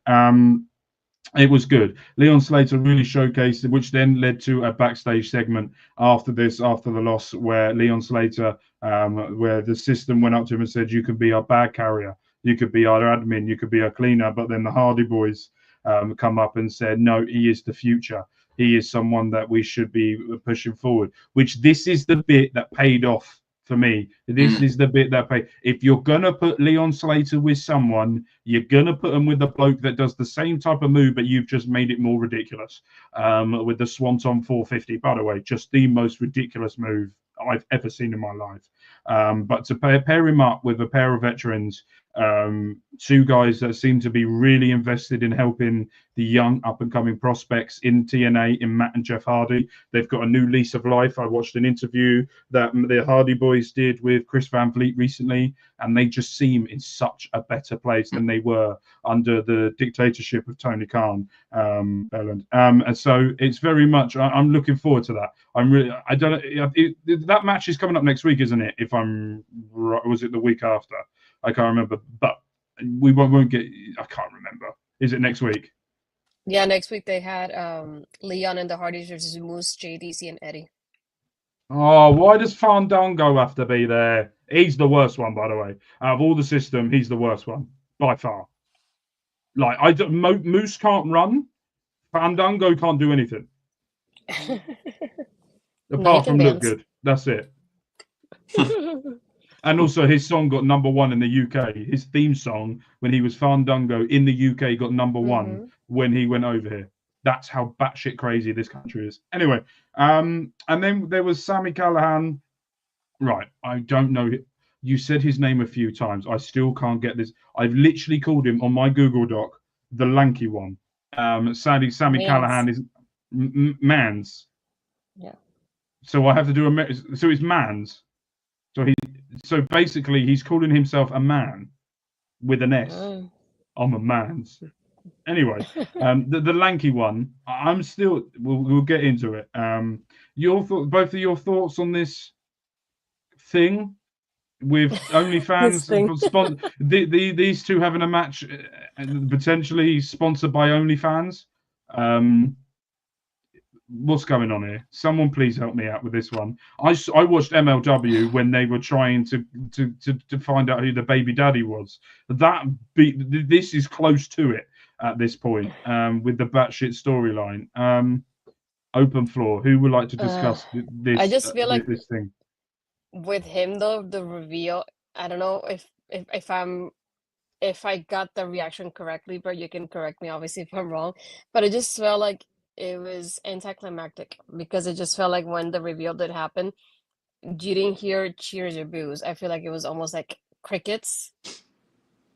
It was good. Leon Slater really showcased it, which then led to a backstage segment after this, after the loss, where Leon Slater, where the system went up to him and said, "You can be our bag carrier, you could be our admin, you could be our cleaner." But then the Hardy Boys come up and said, "No, he is the future. He is someone that we should be pushing forward." Which this is the bit that paid off for me. This is the bit that paid. If you're gonna put Leon Slater with someone, you're gonna put him with a bloke that does the same type of move, but you've just made it more ridiculous. With the Swanton 450, by the way, just the most ridiculous move I've ever seen in my life. But to pair him up with a pair of veterans, two guys that seem to be really invested in helping the young up-and-coming prospects in TNA, in Matt and Jeff Hardy. They've got a new lease of life. I watched an interview that the Hardy Boys did with Chris Van Vliet recently, and they just seem in such a better place than they were under the dictatorship of Tony Khan, Erland. And so it's very much, I'm looking forward to that. I don't know, that match is coming up next week, isn't it? If I'm right, was it the week after? I can't remember, but we won't get, I can't remember. Is it next week? Yeah, next week they had Leon and the Hardys versus Moose, JDC, and Eddie. Oh, why does Fandango have to be there? He's the worst one, by the way. Out of all the system, he's the worst one by far. Like Moose can't run, Fandango can't do anything apart from look good. That's it. And also, his song got #1 in the UK. His theme song, when he was Fandango in the UK, got #1 when he went over here. That's how batshit crazy this country is. Anyway, and then there was Sami Callihan. Right, I don't know. You said his name a few times. I still can't get this. I've literally called him on my Google Doc the lanky one. Sadly, Sami Callihan is Mans. Yeah. So I have to do so it's Mans. So basically, he's calling himself a man with an S. I'm a man's. Anyway, the lanky one. I'm still. We'll get into it. Both of your thoughts on this thing with OnlyFans. These two having a match, potentially sponsored by OnlyFans. What's going on here? Someone please help me out with this one. I watched MLW when they were trying to find out who the baby daddy was. This is close to it at this point, with the batshit storyline. Open floor. Who would like to discuss this? I just feel like this thing with him though, the reveal. I don't know if I got the reaction correctly, but you can correct me obviously if I'm wrong. But it just felt like it was anticlimactic because it just felt like when the reveal did happen, you didn't hear cheers or boos. I feel like it was almost like crickets.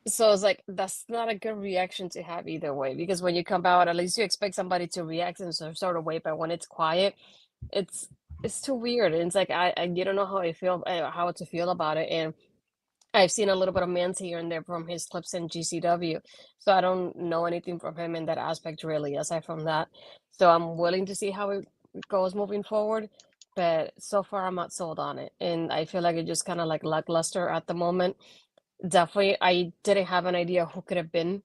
So it's like that's not a good reaction to have either way, because when you come out, at least you expect somebody to react in some sort of way. But when it's quiet, it's too weird, and it's like I you don't know how to feel about it. And I've seen a little bit of Mans here and there from his clips in GCW, so I don't know anything from him in that aspect really, aside from that. So I'm willing to see how it goes moving forward, but so far I'm not sold on it, and I feel like it's just kind of like lackluster at the moment. Definitely, I didn't have an idea who could have been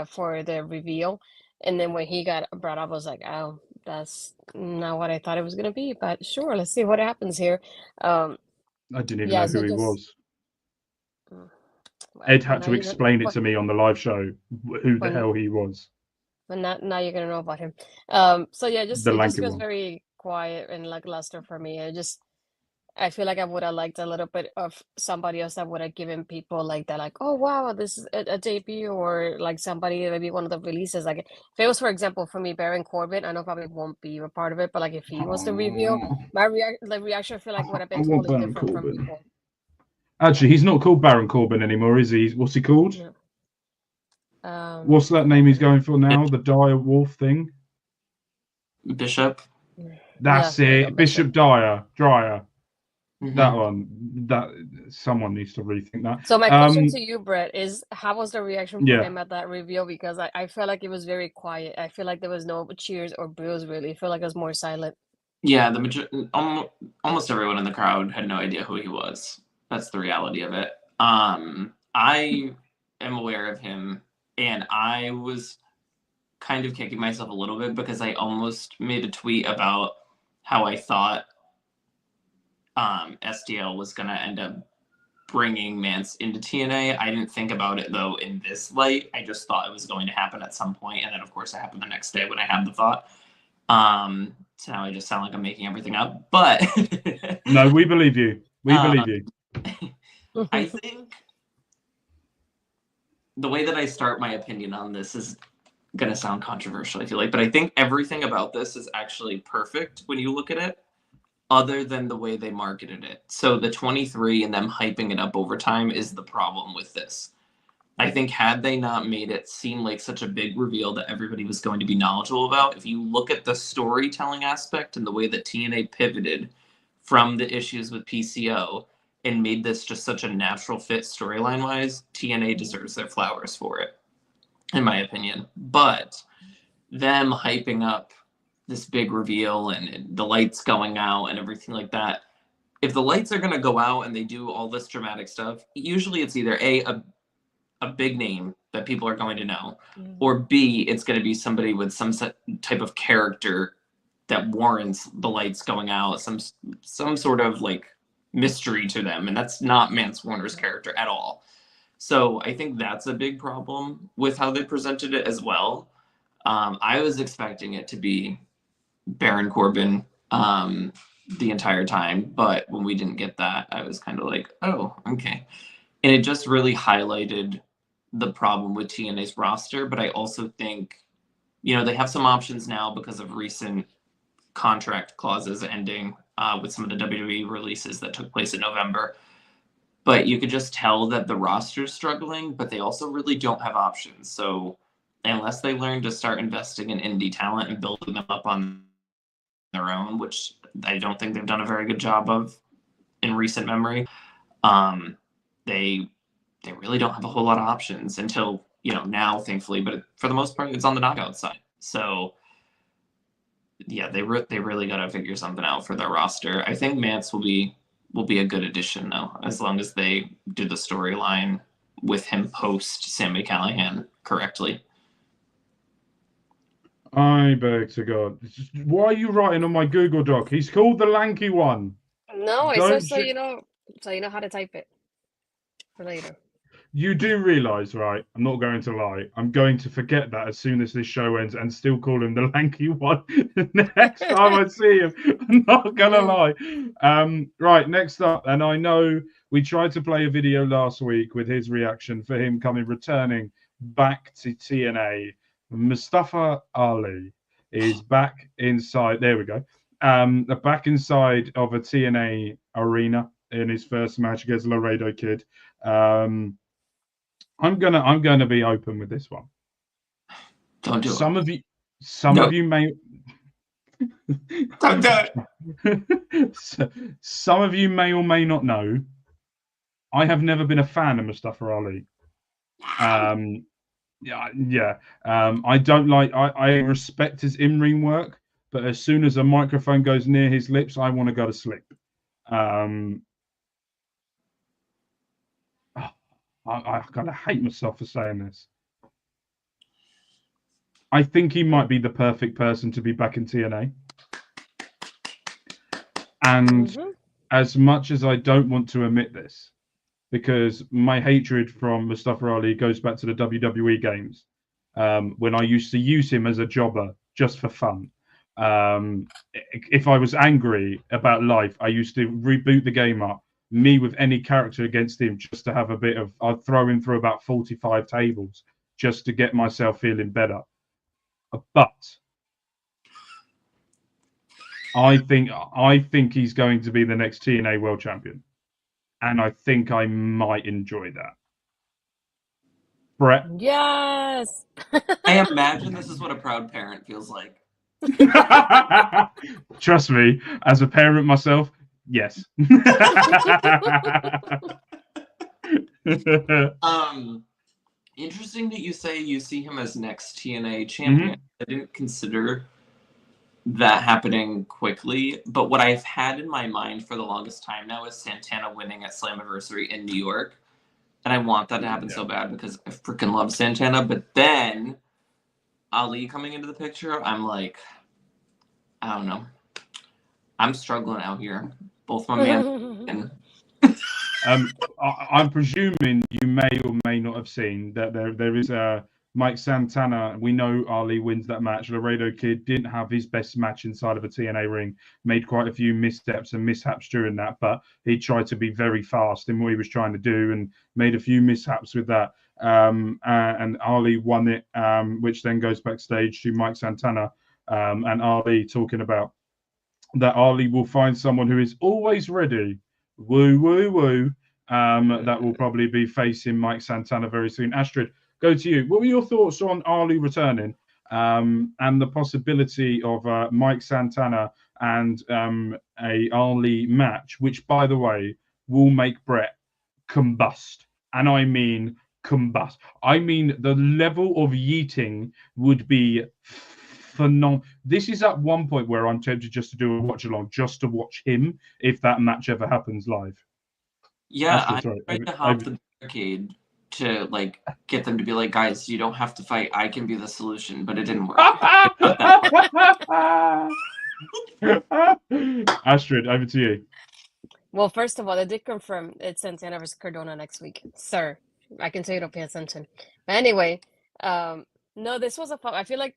for the reveal, and then when he got brought up, I was like, oh, that's not what I thought it was gonna be. But sure, let's see what happens here. I didn't even know who he was. Ed had to explain it to me on the live show who the hell he was. But now you're gonna know about him. So yeah, it just feels very quiet and lackluster for me. I feel like I would have liked a little bit of somebody else that would have given people like that, like, oh wow, this is a debut, or like somebody, maybe one of the releases. Like if it was, for example, for me, Baron Corbin, I know probably won't be a part of it, but like if he was the reveal, my reaction I feel like would have been totally different from people. Actually, he's not called Baron Corbin anymore, is he? What's he called? No. What's that name he's going for now? The dire wolf thing. Bishop. That's there you it. go, Bishop Dryer. Mhm. That one. That someone needs to rethink that. So my question to you, Brett, is how was the reaction for Yeah. him at that reveal? Because I felt like it was very quiet. I feel like there was no cheers or boos really. I feel like it was more silent. Yeah, almost everyone in the crowd had no idea who he was. That's the reality of it. I am aware of him, and I was kind of kicking myself a little bit because I almost made a tweet about how I thought STL was going to end up bringing Mance into TNA. I didn't think about it, though, in this light. I just thought it was going to happen at some point, and then, of course, it happened the next day when I had the thought. So now I just sound like I'm making everything up, but No, we believe you. We believe you. I think the way that I start my opinion on this is going to sound controversial, I feel like, but I think everything about this is actually perfect when you look at it, other than the way they marketed it. So the 23 and them hyping it up over time is the problem with this. I think had they not made it seem like such a big reveal that everybody was going to be knowledgeable about, if you look at the storytelling aspect and the way that TNA pivoted from the issues with PCO and made this just such a natural fit storyline-wise, TNA deserves their flowers for it, in my opinion. But them hyping up this big reveal and the lights going out and everything like that, if the lights are going to go out and they do all this dramatic stuff, usually it's either a big name that people are going to know, or B, it's going to be somebody with some type of character that warrants the lights going out, some sort of like mystery to them, and that's not Mance Warner's character at all. So I think that's a big problem with how they presented it as well. I was expecting it to be Baron Corbin the entire time, but when we didn't get that, I was kind of like, oh, okay. And it just really highlighted the problem with TNA's roster, but I also think, they have some options now because of recent contract clauses ending with some of the WWE releases that took place in November. But you could just tell that the roster's struggling, but they also really don't have options. So unless they learn to start investing in indie talent and building them up on their own, which I don't think they've done a very good job of in recent memory, they really don't have a whole lot of options until, now, thankfully, but for the most part, it's on the knockout side. So, yeah, they really got to figure something out for their roster. I think Mance will be a good addition, though, as long as they do the storyline with him post Sami Callihan correctly. I beg to God. Why are you writing on my Google Doc? He's called the lanky one. No, it's Don't just so you know how to type it for later. You do realise, right? I'm not going to lie. I'm going to forget that as soon as this show ends and still call him the lanky one next time I see him. I'm not going to lie. Right, next up. And I know we tried to play a video last week with his reaction for him returning back to TNA. Mustafa Ali is back inside. There we go. Back inside of a TNA arena in his first match against Laredo Kid. I'm gonna be open with this one. Don't do it. Some of you may. Don't do it. Some of you may or may not know. I have never been a fan of Mustafa Ali. Yeah. I don't like. I respect his in-ring work, but as soon as a microphone goes near his lips, I want to go to sleep. I kind of hate myself for saying this. I think he might be the perfect person to be back in TNA. And as much as I don't want to admit this, because my hatred from Mustafa Ali goes back to the WWE games, when I used to use him as a jobber just for fun. If I was angry about life, I used to reboot the game up, me with any character against him, just to have a bit of, I'd throw him through about 45 tables just to get myself feeling better. But I think he's going to be the next TNA World Champion. and I think I might enjoy that. Brett. Yes. I imagine this is what a proud parent feels like. Trust me, as a parent myself, yes. Interesting that you say you see him as next TNA champion. I didn't consider that happening quickly, but what I've had in my mind for the longest time now is Santana winning at Slammiversary in New York, and I want that to happen so bad because I freaking love Santana. But then Ali coming into the picture, I'm like, I don't know. I'm struggling out here. Both my man and I'm presuming you may or may not have seen that there is a Mike Santana. We know Ali wins that match. Laredo Kid didn't have his best match inside of a TNA ring, made quite a few missteps and mishaps during that, but he tried to be very fast in what he was trying to do and made a few mishaps with that. And Ali won it, which then goes backstage to Mike Santana and Ali talking about that Ali will find someone who is always ready. Woo, woo, woo. That will probably be facing Mike Santana very soon. Astrid, go to you. What were your thoughts on Ali returning and the possibility of Mike Santana and a Ali match, which, by the way, will make Brett combust? And I mean combust. I mean the level of yeeting would be phenomenal. This is at one point where I'm tempted just to do a watch along, just to watch him if that match ever happens live. yeah, I tried to hop the barricade to like get them to be like, guys, you don't have to fight. I can be the solution, but it didn't work. Astrid, over to you. Well, first of all, they did confirm it's Santana versus Cardona next week. Sir, I can tell you don't pay attention. But anyway, no, this was a fun. I feel like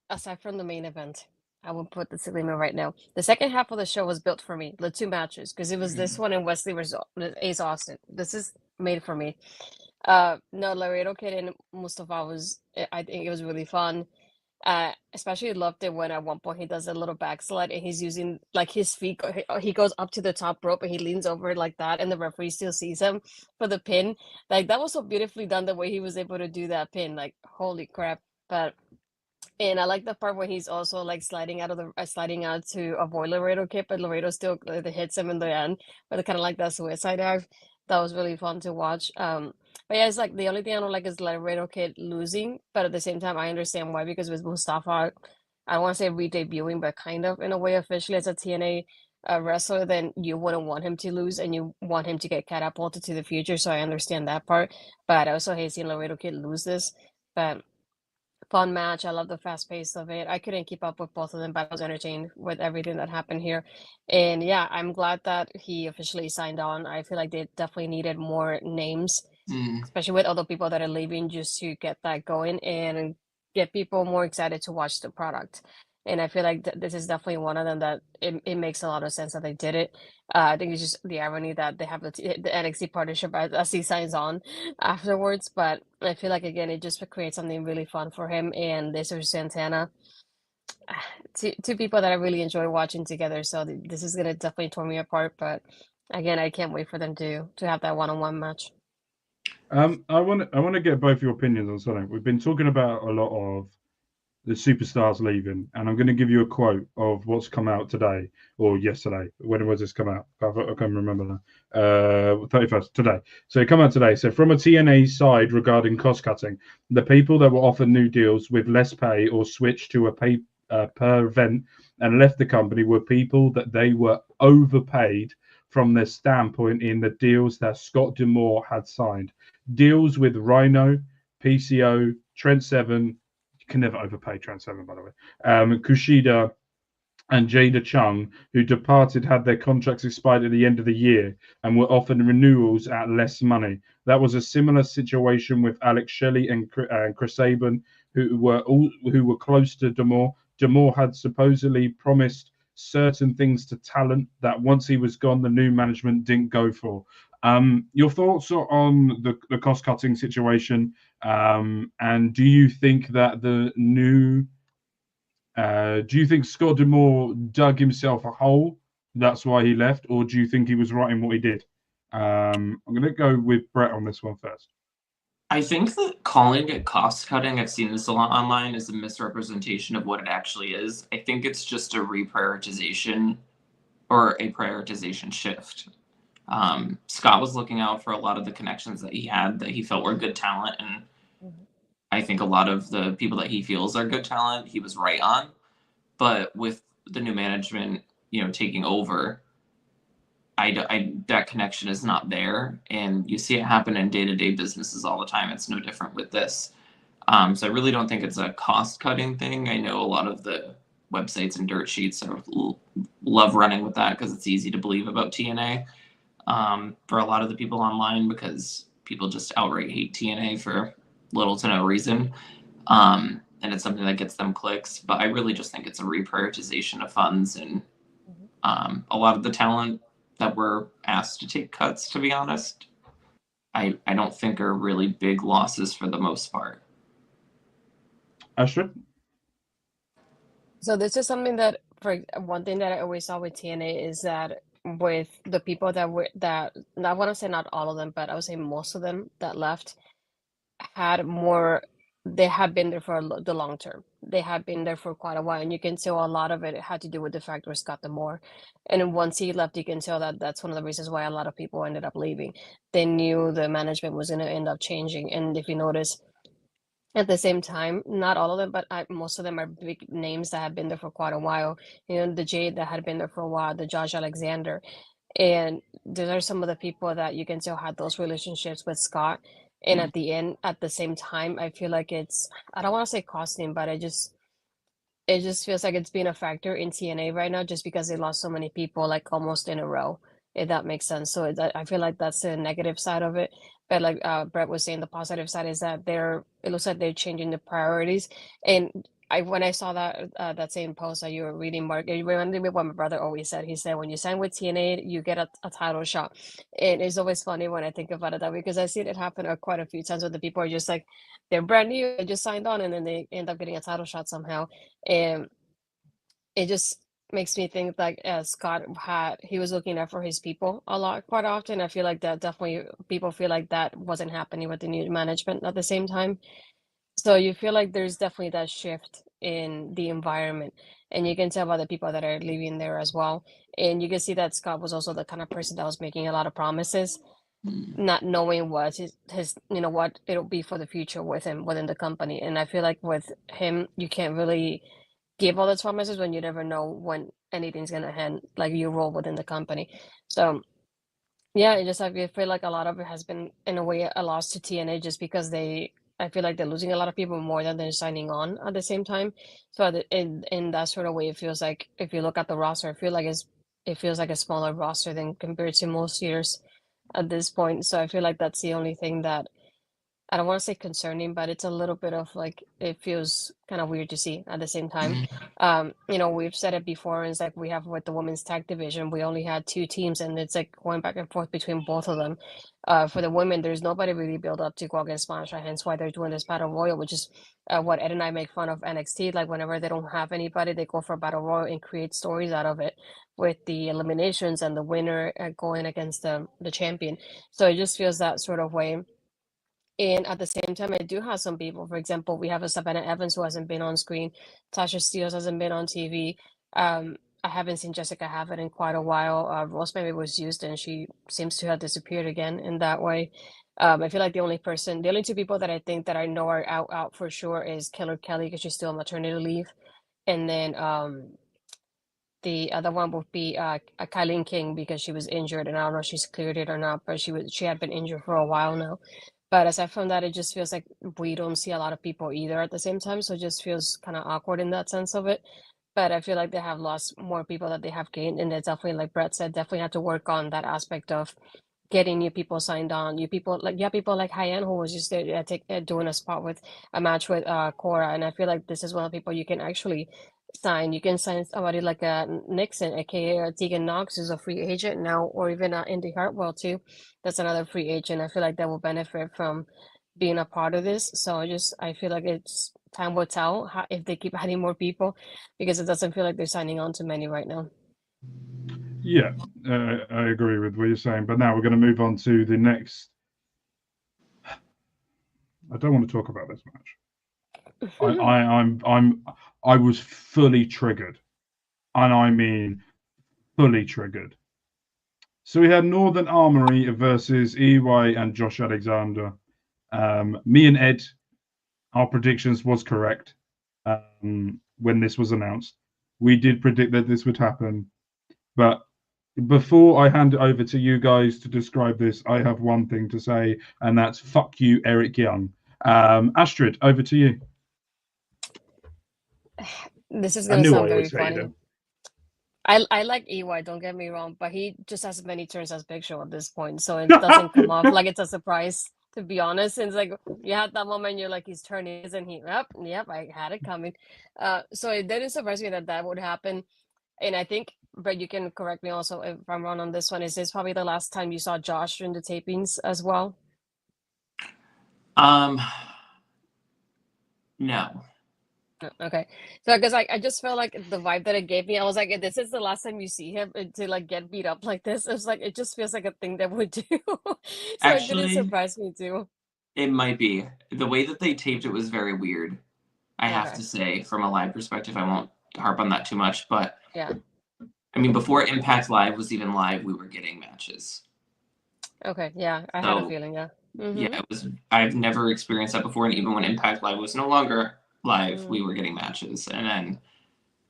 aside from the main event, I will put the disclaimer right now. The second half of the show was built for me. The two matches, because it was this one and Wes Lee versus Ace Austin. This is made for me. No, Laredo Kid and Mustafa I think it was really fun. Especially loved it when at one point he does a little backslide and he's using like his feet. He goes up to the top rope and he leans over like that, and the referee still sees him for the pin. Like that was so beautifully done. The way he was able to do that pin, like holy crap! And I like the part where he's also like sliding out to avoid Laredo Kid, but Laredo still hits him in the end. But kind of like that suicide dive. That was really fun to watch. But yeah, it's like the only thing I don't like is Laredo Kid losing, but at the same time, I understand why, because with Mustafa, I don't want to say re-debuting, but kind of in a way officially as a TNA wrestler, then you wouldn't want him to lose and you want him to get catapulted to the future. So I understand that part, but I also hate seeing Laredo Kid lose this. But fun match. I love the fast pace of it. I couldn't keep up with both of them, but I was entertained with everything that happened here. And yeah, I'm glad that he officially signed on. I feel like they definitely needed more names, especially with other people that are leaving, just to get that going and get people more excited to watch the product. And I feel like this is definitely one of them that it makes a lot of sense that they did it. I think it's just the irony that they have the NXT partnership as he signs on afterwards. But I feel like, again, it just creates something really fun for him. And this is Santana. Two people that I really enjoy watching together. So this is going to definitely tear me apart. But again, I can't wait for them to have that one-on-one match. I want to get both your opinions on something. We've been talking about a lot of the superstars leaving, and I'm going to give you a quote of what's come out today or yesterday. When was this come out? I can't remember now. 31st, today. So it come out today. So from a TNA side regarding cost cutting, the people that were offered new deals with less pay or switched to a pay per event and left the company were people that they were overpaid from their standpoint in the deals that Scott D'Amore had signed. Deals with Rhino, PCO, Trent Seven. Can never overpay Trent Seven, by the way. Kushida and Jade Chung, who departed, had their contracts expired at the end of the year and were offered renewals at less money. That was a similar situation with Alex Shelley and Chris Sabin, who were close to D'Amore. D'Amore had supposedly promised certain things to talent that once he was gone, the new management didn't go for. Your thoughts on the cost-cutting situation, and do you think that do you think Scott D'Amore dug himself a hole, that's why he left, or do you think he was right in what he did? I'm going to go with Brett on this one first. I think that calling it cost cutting, I've seen this a lot online, is a misrepresentation of what it actually is. I think it's just a reprioritization or a prioritization shift. Scott was looking out for a lot of the connections that he had that he felt were good talent, and I think a lot of the people that he feels are good talent, he was right on. But with the new management, taking over, that connection is not there, and you see it happen in day-to-day businesses all the time. It's no different with this. So I really don't think it's a cost-cutting thing. I know a lot of the websites and dirt sheets love running with that because it's easy to believe about TNA for a lot of the people online, because people just outright hate TNA for little to no reason. And it's something that gets them clicks. But I really just think it's a reprioritization of funds, and a lot of the talent that were asked to take cuts, to be honest, I don't think are really big losses for the most part. Astrid? So this is something that, for one thing that I always saw with TNA is that with the people that I want to say not all of them, but I would say most of them that left had more. They had been there for the long term. They had been there for quite a while, and you can tell a lot of it had to do with the fact where Scott D'Amore. And then once he left, you can tell that that's one of the reasons why a lot of people ended up leaving. They knew the management was going to end up changing, and if you notice, at the same time, not all of them, but most of them are big names that have been there for quite a while. The Jade that had been there for a while, the Josh Alexander. And those are some of the people that you can tell had those relationships with Scott. And at the end, at the same time, I feel like I don't want to say costing, but it just feels like it's been a factor in TNA right now just because they lost so many people like almost in a row, if that makes sense. So I feel like that's the negative side of it. But like Brett was saying, the positive side is that it looks like they're changing the priorities. And when I saw that same post that you were reading, Mark, it reminded me of what my brother always said. He said, when you sign with TNA, you get a title shot. And it's always funny when I think about it that way, because I see it happen quite a few times where the people are just like, they're brand new, they just signed on, and then they end up getting a title shot somehow. And it just makes me think like Scott he was looking out for his people a lot quite often. I feel like that definitely people feel like that wasn't happening with the new management at the same time. So you feel like there's definitely that shift in the environment, and you can tell by the people that are leaving there as well. And you can see that Scott was also the kind of person that was making a lot of promises, not knowing what his what it'll be for the future with him within the company. And I feel like with him, you can't really give all those promises when you never know when anything's gonna end, like your role within the company. So yeah, I feel like a lot of it has been in a way a loss to TNA just because I feel like they're losing a lot of people more than they're signing on at the same time. So in that sort of way, it feels like if you look at the roster, it feels like a smaller roster than compared to most years at this point. So I feel like that's the only thing that I don't want to say concerning, but it's a little bit of like it feels kind of weird to see at the same time. We've said it before, and it's like we have with the women's tag division, we only had two teams, and it's like going back and forth between both of them. For the women, there's nobody really built up to go against Spanish, hence why they're doing this battle royal, which is what Ed and I make fun of NXT. Like whenever they don't have anybody, they go for a battle royal and create stories out of it with the eliminations and the winner going against the champion. So it just feels that sort of way. And at the same time, I do have some people. For example, we have a Savannah Evans who hasn't been on screen. Tasha Steele hasn't been on TV. I haven't seen Jessica Havoc in quite a while. Rosemary was used, and she seems to have disappeared again in that way. I feel like the only two people that I think that I know are out for sure is Killer Kelly because she's still on maternity leave, and then the other one would be Kylie King because she was injured, and I don't know if she's cleared it or not, but she had been injured for a while now. But aside from that, it just feels like we don't see a lot of people either at the same time. So it just feels kind of awkward in that sense of it. But I feel like they have lost more people that they have gained. And they definitely, like Brett said, definitely have to work on that aspect of getting new people signed on. People like Hyan, who was just there doing a spot with a match with Cora. And I feel like this is one of the people you can actually sign. You can sign somebody like Nixon, aka Tegan Knox, who's a free agent now, or even Indy Hartwell too. That's another free agent. I feel like that will benefit from being a part of this. So I feel like it's time will tell if they keep adding more people, because it doesn't feel like they're signing on to many right now. Yeah, I agree with what you're saying. But now we're going to move on to the next. I don't want to talk about this match. I was fully triggered, and I mean fully triggered. So we had Northern Armory versus EY and Josh Alexander. Me and Ed, our predictions was correct when this was announced. We did predict that this would happen. But before I hand it over to you guys to describe this, I have one thing to say, and that's fuck you, Eric Young. Astrid, over to you. This is I gonna knew sound I very always hated funny. him. I like EY, don't get me wrong, but he just has as many turns as Big Show at this point, so it doesn't come off like it's a surprise, to be honest. It's like you had that moment, you're like, he's turning, isn't he? Yep, I had it coming. So it didn't surprise me that that would happen. And I think, but you can correct me also if I'm wrong on this one, is this probably the last time you saw Josh during the tapings as well? No. Okay, so because I just felt like the vibe that it gave me, I was like, if this is the last time you see him to like get beat up like this, it's like it just feels like a thing that would do. So it didn't Actually, surprise me too. it might be. The way that they taped it was very weird. I have Okay. to say, from a live perspective, I won't harp on that too much, but Yeah. I mean, before Impact Live was even live, we were getting matches. Okay. Yeah, I had a So feeling. Yeah. yeah, it was. I've never experienced that before, and even when Impact Live was no longer live, we were getting matches, and then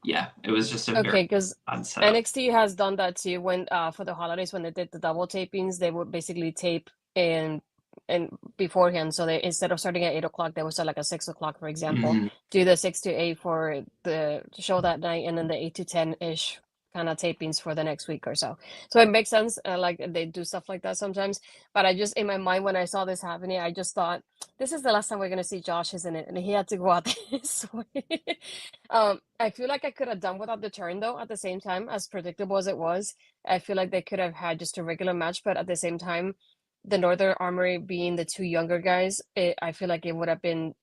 yeah, it was just a very Okay, because odd setup. NXT has done that too. When for the holidays when they did the double tapings, they would basically tape in beforehand. So they, instead of starting at 8 o'clock, they would start like at 6 o'clock, for example. Mhm. Do the 6 to 8 for the show that night, and then the 8 to 10-ish kind of tapings for the next week or so. So it makes sense. Like they do stuff like that sometimes. But I just, in my mind, when I saw this happening, I just thought, this is the last time we're gonna see Josh, isn't it? And he had to go out this way. I feel like I could have done without the turn though. At the same time, as predictable as it was, I feel like they could have had just a regular match. But at the same time, the Northern Armory being the two younger guys, I feel like it would have been,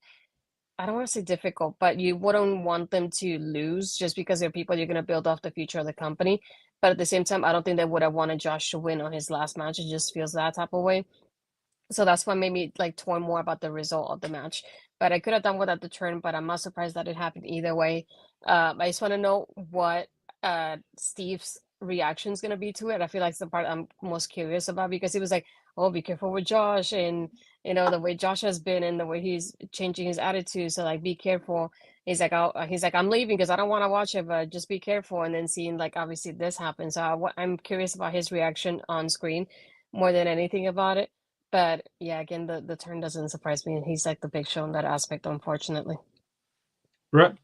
I don't want to say difficult, but you wouldn't want them to lose just because they're people you're going to build off the future of the company. But at the same time, I don't think they would have wanted Josh to win on his last match. It just feels that type of way. So that's what made me like torn more about the result of the match. But I could have done without the turn, but I'm not surprised that it happened either way. I just want to know what Steve's reaction is going to be to it. I feel like it's the part I'm most curious about, because he was like, oh, be careful with Josh, and you know the way Josh has been and the way he's changing his attitude, so like be careful. He's like, I'm leaving because I don't want to watch it, but just be careful. And then seeing like obviously this happens, so I'm curious about his reaction on screen more than anything about it. But yeah, again, the turn doesn't surprise me. He's like the Big Show in that aspect, unfortunately. Brett?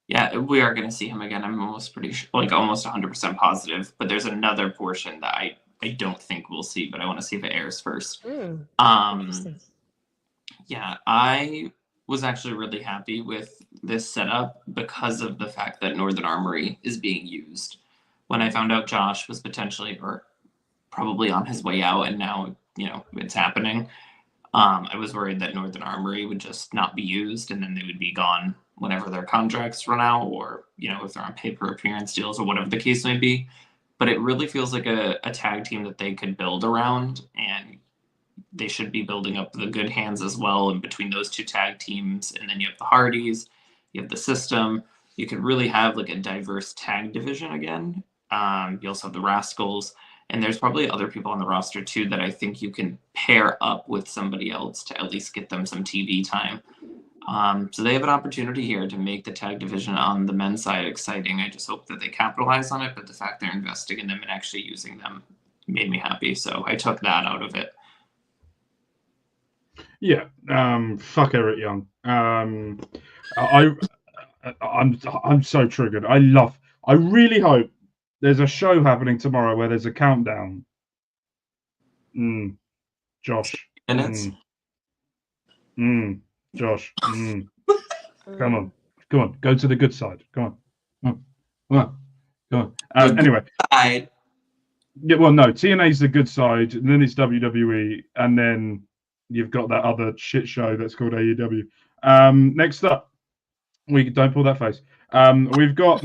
Yeah, we are going to see him again. I'm almost pretty sure, like almost 100% positive. But there's another portion that I don't think we'll see, but I want to see if it airs first. Interesting. Yeah, I was actually really happy with this setup because of the fact that Northern Armory is being used. When I found out Josh was potentially or probably on his way out, and now it's happening, I was worried that Northern Armory would just not be used, and then they would be gone whenever their contracts run out, or if they're on paper appearance deals or whatever the case may be. But it really feels like a tag team that they could build around, and they should be building up the good hands as well. And between those two tag teams, and then you have the Hardys, you have the System, you could really have like a diverse tag division again. You also have the Rascals, and there's probably other people on the roster too that I think you can pair up with somebody else to at least get them some TV time. So they have an opportunity here to make the tag division on the men's side exciting. I just hope that they capitalize on it, but the fact they're investing in them and actually using them made me happy. So I took that out of it. Yeah, fuck Eric Young. I'm so triggered. I really hope there's a show happening tomorrow where there's a countdown. Josh. Minutes. Josh. Come on. Go to the good side. Come on. Anyway. Yeah, well, no, TNA's the good side, and then it's WWE, and then you've got that other shit show that's called AEW. Next up, we don't pull that face. We've got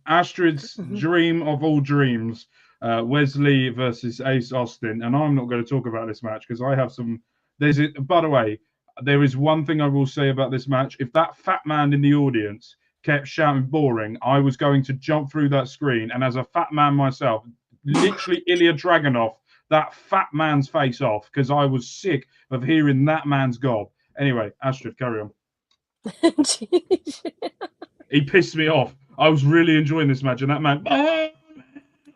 Astrid's dream of all dreams, Wes Lee versus Ace Austin, and I'm not going to talk about this match because I have some. By the way, there is one thing I will say about this match. If that fat man in the audience kept shouting boring, I was going to jump through that screen, and as a fat man myself, literally Ilya Dragunov that fat man's face off because I was sick of hearing that man's gob. Anyway, Astrid, carry on. He pissed me off. I was really enjoying this match, and that man,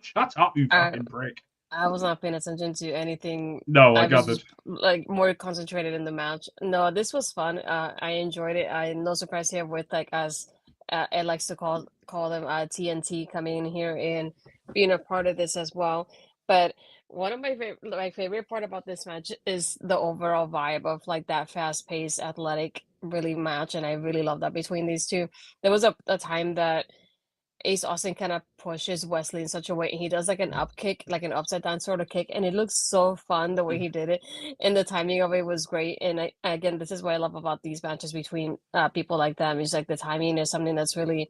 shut up, you fucking prick. I was not paying attention to anything. No, I was gathered. just, like more concentrated in the match. No, this was fun. I enjoyed it. I'm no surprise here with like as Ed likes to call them TNT coming in here and being a part of this as well. But one of my favorite part about this match is the overall vibe of like that fast-paced, athletic, really match, and I really love that between these two. There was a time that Ace Austin kind of pushes Wes Lee in such a way, and he does like an up kick, like an upside down sort of kick, and it looks so fun the way he did it, and the timing of it was great. And again, this is what I love about these matches between people like them. Is like the timing is something that's really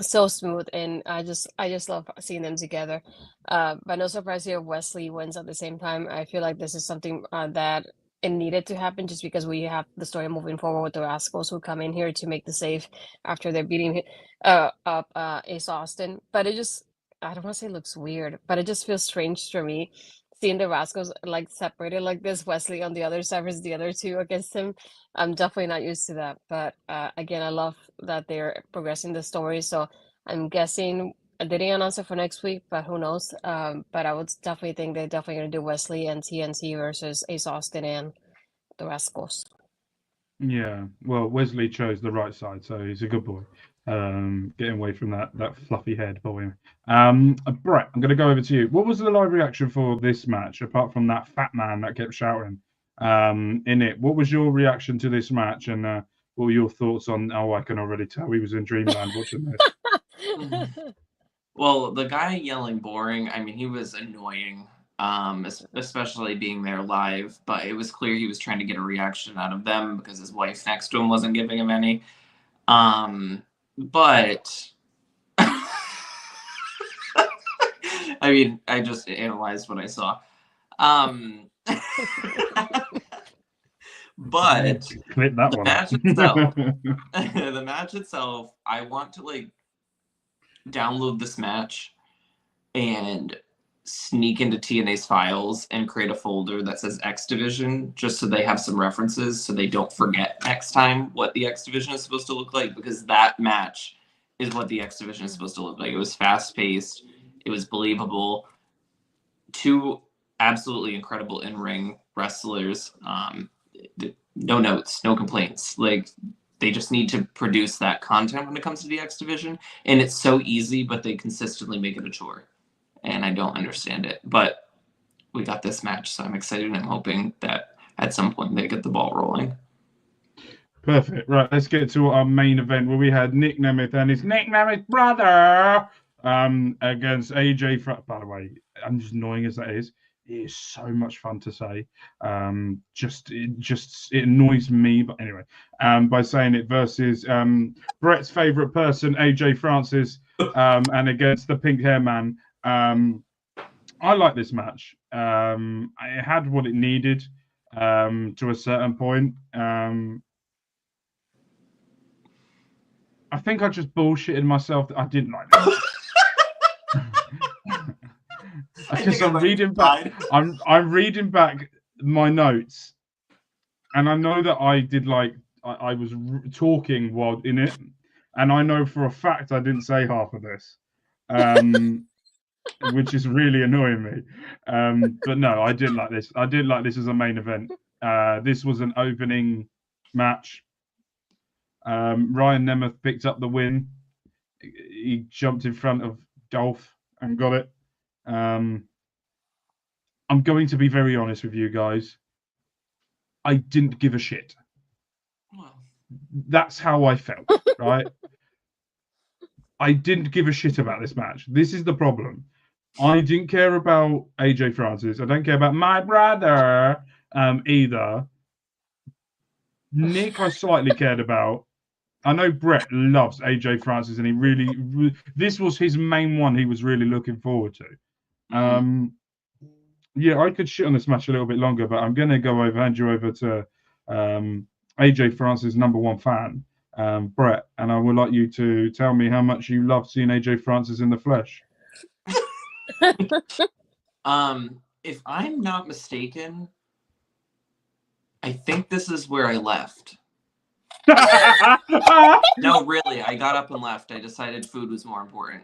so smooth, and I just love seeing them together. But no surprise here, Wes Lee wins at the same time. I feel like this is something that it needed to happen just because we have the story moving forward with the Rascals who come in here to make the save after they're beating up Ace Austin. But it just, I don't want to say it looks weird, but it just feels strange for me seeing the Rascals like separated like this, Wes Lee on the other side versus the other two against him. I'm definitely not used to that. But again, I love that they're progressing the story. So I'm guessing they didn't announce it for next week, but who knows? But I would definitely think they're definitely going to do Wes Lee and TNT versus Ace Austin and the Rascals. Yeah, well, Wesley chose the right side, so he's a good boy. Getting away from that fluffy head boy. Brett, I'm going to go over to you. What was the live reaction for this match, apart from that fat man that kept shouting in it? What was your reaction to this match, and what were your thoughts on? Oh, I can already tell he was in dreamland watching this. Well, the guy yelling boring, I mean, he was annoying, especially being there live, but it was clear he was trying to get a reaction out of them because his wife next to him wasn't giving him any. But I mean, I just analyzed what I saw. But Clip that one. Match itself, the match itself, I want to like download this match and sneak into TNA's files and create a folder that says X Division just so they have some references so they don't forget next time what the X Division is supposed to look like, because that match is what the X Division is supposed to look like. It was fast-paced. It was believable. Two absolutely incredible in-ring wrestlers. No notes, no complaints. Like, they just need to produce that content when it comes to the X Division. And it's so easy, but they consistently make it a chore. And I don't understand it. But we got this match, so I'm excited, and I'm hoping that at some point they get the ball rolling. Perfect. Right, let's get to our main event where we had Nic Nemeth and his Nic Nemeth brother against AJ. By the way, I'm just annoying as that is. It is so much fun to say. It annoys me, but anyway, by saying it versus Brett's favorite person, AJ Francis, and against the pink hair man. I like this match. It had what it needed to a certain point. I think I just bullshitted myself that I didn't like this. I'm reading back. I'm reading back my notes, and I know that I did like I was talking while in it, and I know for a fact I didn't say half of this, which is really annoying me. But no, I didn't like this. I didn't like this as a main event. This was an opening match. Ryan Nemeth picked up the win. He jumped in front of Dolph and got it. I'm going to be very honest with you guys. I didn't give a shit. Well, that's how I felt, right? I didn't give a shit about this match. This is the problem. I didn't care about AJ Francis. I don't care about my brother either. Nick, I slightly cared about. I know Brett loves AJ Francis, and this was his main one he was really looking forward to. Yeah, I could shit on this match a little bit longer, but I'm gonna hand you over to AJ Francis' #1 fan, Brett, and I would like you to tell me how much you love seeing AJ Francis in the flesh. If I'm not mistaken, I think this is where I left. No, really, I got up and left. I decided food was more important.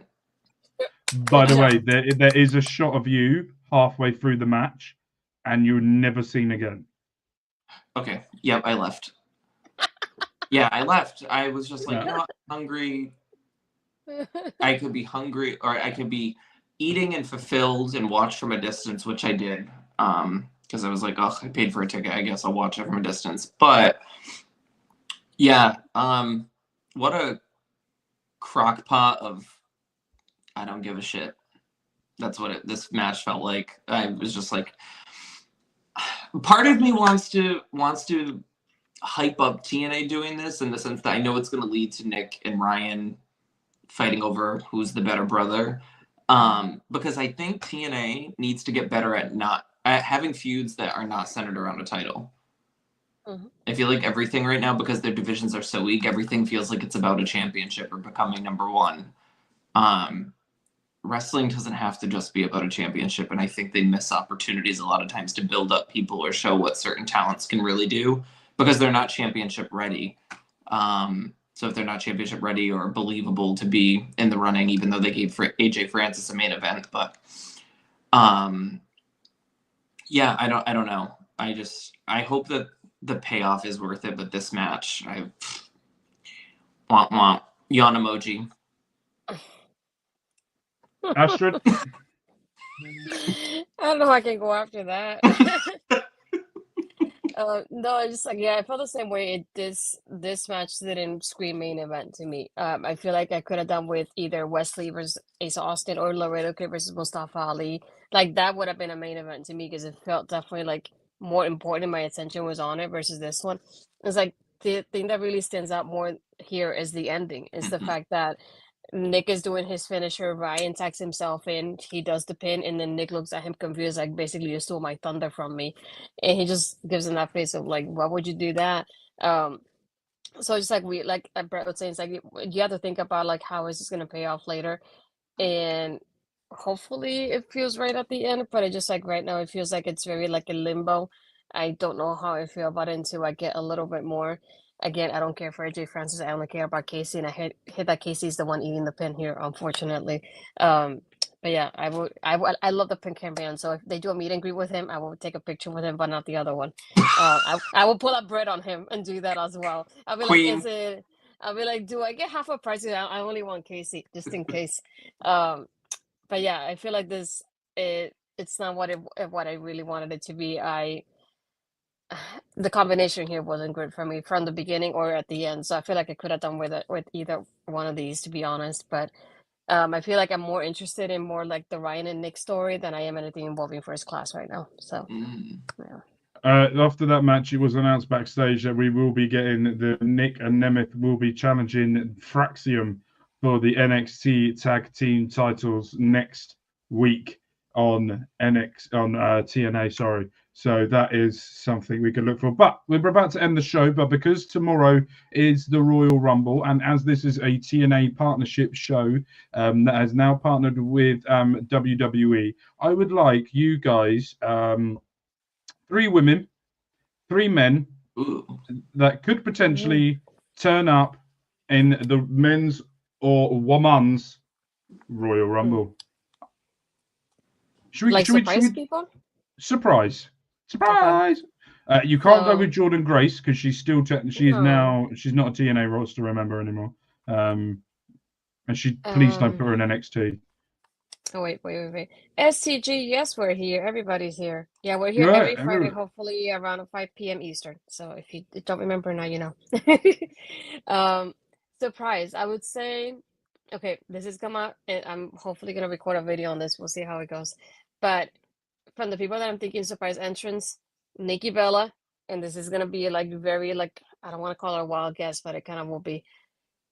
By the way, there is a shot of you halfway through the match, and you're never seen again. Okay. Yep, I left. Yeah, I left. I was just like, Yeah. you know what? I'm hungry. I could be hungry, or I could be eating and fulfilled and watch from a distance, which I did. Because I was like, oh, I paid for a ticket. I guess I'll watch it from a distance. But yeah, what a crock pot of I don't give a shit. That's what this match felt like. I was just like, part of me wants to hype up TNA doing this in the sense that I know it's going to lead to Nick and Ryan fighting over who's the better brother. Because I think TNA needs to get better at having feuds that are not centered around a title. Mm-hmm. I feel like everything right now, because their divisions are so weak, everything feels like it's about a championship or becoming #1. Wrestling doesn't have to just be about a championship, and I think they miss opportunities a lot of times to build up people or show what certain talents can really do because they're not championship ready. So if they're not championship ready or believable to be in the running, even though they gave AJ Francis a main event, but yeah, I don't know. I hope that the payoff is worth it, but this match, womp womp, yawn emoji. Astrid? I don't know if I can go after that. No, I just like I felt the same way. This match didn't scream main event to me. I feel like I could have done with either Wes Lee versus Ace Austin or Laredo Kid versus Mustafa Ali. Like that would have been a main event to me because it felt definitely like more important. My attention was on it versus this one. It's like the thing that really stands out more here is the ending. Is the fact that Nick is doing his finisher. Ryan tags himself in. He does the pin, and then Nick looks at him confused, like basically you stole my thunder from me, and he just gives him that face of like, why would you do that? So just like Brett was saying, it's like you have to think about like how is this gonna pay off later, and hopefully it feels right at the end. But it just like right now it feels like it's very like in limbo. I don't know how I feel about it until I get a little bit more. Again, I don't care for AJ Francis. I only care about Casey, and I hit that Casey's the one eating the pin here, unfortunately. But yeah, I love the pin campaign. So if they do a meet and greet with him, I will take a picture with him, but not the other one. I will pull up bread on him and do that as well. I'll be Queen. like, I'll be like, do I get half a price? I only want Casey, just in case. But yeah, I feel like it's not what I really wanted it to be. The combination here wasn't good for me from the beginning or at the end, so I feel like I could have done with either one of these, to be honest. But I feel like I'm more interested in more like the Ryan and Nick story than I am anything involving First Class right now. So yeah. After that match, it was announced backstage that we will be getting the Nic Nemeth will be challenging Fraxium for the NXT Tag Team titles next week on TNA. Sorry. So that is something we can look for. But we're about to end the show. But because tomorrow is the Royal Rumble, and as this is a TNA partnership show that has now partnered with WWE, I would like you guys, 3 women, 3 men, that could potentially turn up in the men's or women's Royal Rumble. Should we Surprise people? Surprise. You can't go with Jordan Grace because she's still she's not a TNA roster member anymore. And please don't put her in NXT. Oh wait. STG, yes, we're here. Everybody's here. Yeah, we're here every Friday, hopefully around 5 p.m. Eastern. So if you don't remember now, you know. Surprise, I would say. Okay, this is come out, and I'm hopefully gonna record a video on this. We'll see how it goes. But from the people that I'm thinking surprise entrance, Nikki Bella, and this is gonna be like very like I don't want to call her a wild guess, but it kind of will be.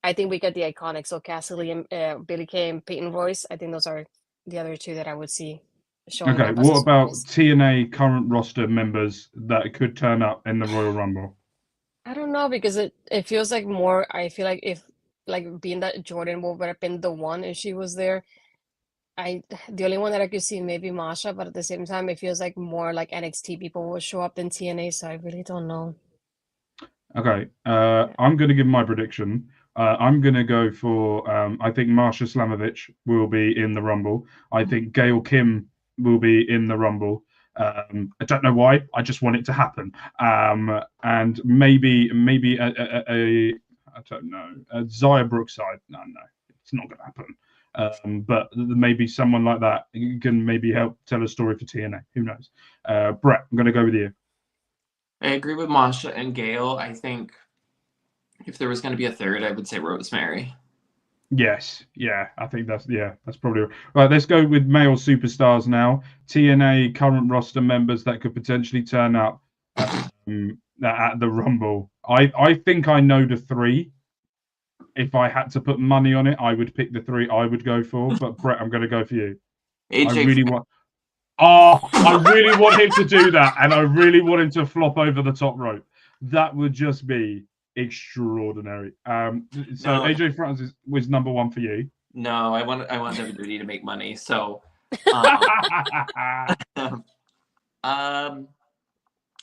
I think we got the iconic. So Cassidy and Billy Kay and Peyton Royce. I think those are the other two that I would see showing Okay, up as a what about surprise. TNA current roster members that could turn up in the Royal Rumble? I don't know because it feels like more. I feel like if like being that Jordan would have been the one if she was there. The only one that I could see maybe Masha, but at the same time it feels like more like NXT people will show up than TNA. So I really don't know. Okay, I'm going to give my prediction. I'm going to go for, I think Marsha Slamovich will be in the Rumble. I think Gail Kim will be in the Rumble. I don't know why. I just want it to happen. And maybe I don't know, Zaya Brookside. No, it's not going to happen. But maybe someone like that can maybe help tell a story for TNA. Who knows? Brett, I'm going to go with you. I agree with Masha and Gail. I think if there was going to be a third, I would say Rosemary. Yes, yeah, I think that's probably right. Let's go with male superstars now. TNA current roster members that could potentially turn up at the Rumble. I think I know the three. If I had to put money on it, I would pick the three I would go for. But Brett, I'm going to go for you. AJ, I really want. Oh, I really want him to do that, and I really want him to flop over the top rope. That would just be extraordinary. So No. AJ Francis was number one for you. No, I want WWE to make money. So,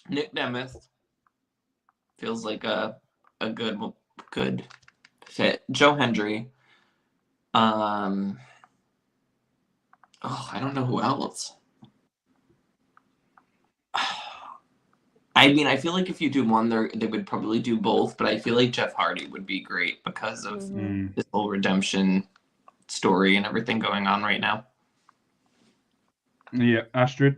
Nic Nemeth feels like a good fit. Joe Hendry. I don't know who else. I mean, I feel like if you do one, they would probably do both, but I feel like Jeff Hardy would be great because of this whole redemption story and everything going on right now. Yeah, Astrid.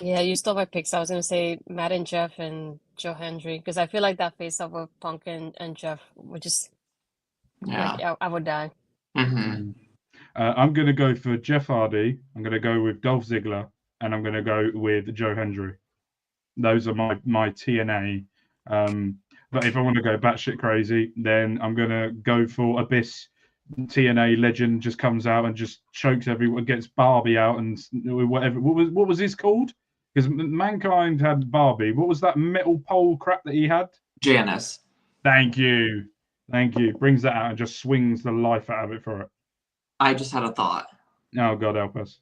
Yeah, you stole my picks. I was gonna say Matt and Jeff and Joe Hendry because I feel like that face off with Punk and Jeff would just like I would die. Mm-hmm. I'm going to go for Jeff Hardy. I'm going to go with Dolph Ziggler, and I'm going to go with Joe Hendry. Those are my TNA. But if I want to go batshit crazy, then I'm going to go for Abyss. TNA legend just comes out and just chokes everyone, gets Barbie out and whatever. What was his called? Because Mankind had Barbie. What was that metal pole crap that he had? Janice. Thank you. Brings that out and just swings the life out of it for it. I just had a thought. Oh, God help us.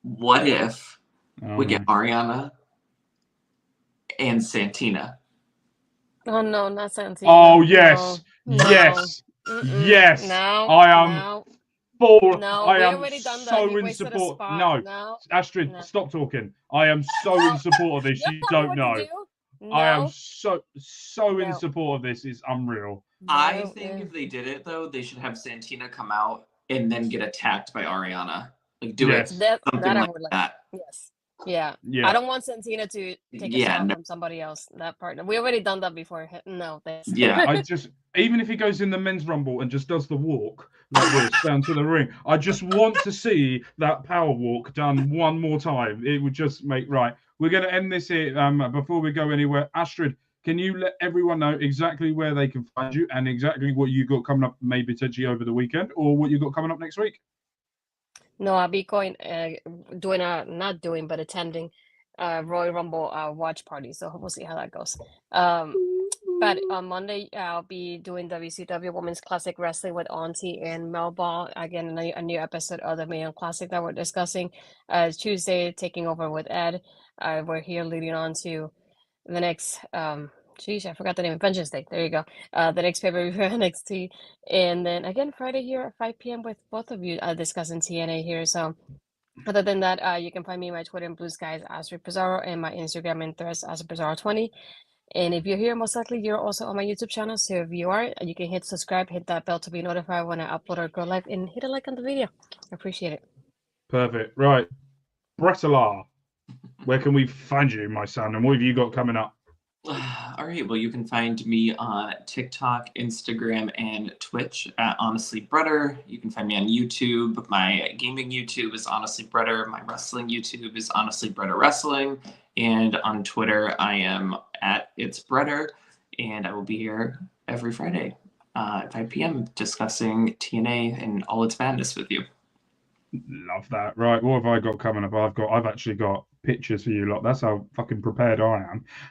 What if we get Ariana and Santina? Oh no, not Santina. Oh yes, No. yes, Mm-mm. yes. No, I am no. full. No, I we am already done that. so He in wasted a support. spot. No, No. Astrid, No. stop talking. I am so in support of this. You Tell me don't what to know. do. I am No. so in No. support of this. It's unreal. I No, think no. if they did it though, they should have Santina come out and then get attacked by Ariana. Like do Yes. it That something I like would like. that. Yes. Yeah. Yeah. I don't want Santina to take a Yeah, spot no. from somebody else. That part. We already done that before. No, thanks. Yeah. I just, even if he goes in the men's rumble and just does the walk like this down to the ring, I just want to see that power walk done one more time. It would just make right. We're going to end this here. Before we go anywhere, Astrid, can you let everyone know exactly where they can find you and exactly what you got coming up, maybe potentially over the weekend, or what you got coming up next week? No, I'll be going, attending Royal Rumble watch party. So we'll see how that goes. But on Monday, I'll be doing WCW Women's Classic Wrestling with Auntie and Mel Ball. Again, a new episode of the Mayon Classic that we're discussing. Tuesday, taking over with Ed. We're here leading on to the next, I forgot the name, Vengeance Day. There you go. The next pay-per-view for NXT. And then again, Friday here at 5 p.m. with both of you discussing TNA here. So other than that, you can find me on my Twitter and Blue Skies, Astrid Pizarro, and my Instagram and Threads, Astrid Pizarro20. And if you're here, most likely you're also on my YouTube channel. So if you are, you can hit subscribe, hit that bell to be notified when I upload or go live, and hit a like on the video. I appreciate it. Perfect. Right. Brettala, where can we find you, my son? And what have you got coming up? All right. Well, you can find me on TikTok, Instagram, and Twitch at Honestly Bretter. You can find me on YouTube. My gaming YouTube is Honestly Bretter. My wrestling YouTube is Honestly Bretter Wrestling. And on Twitter, I am at It's Bretter. And I will be here every Friday at 5 p.m. discussing TNA and all its madness with you. Love that. Right, what have I got coming up? I've actually got pictures for you lot. That's how fucking prepared I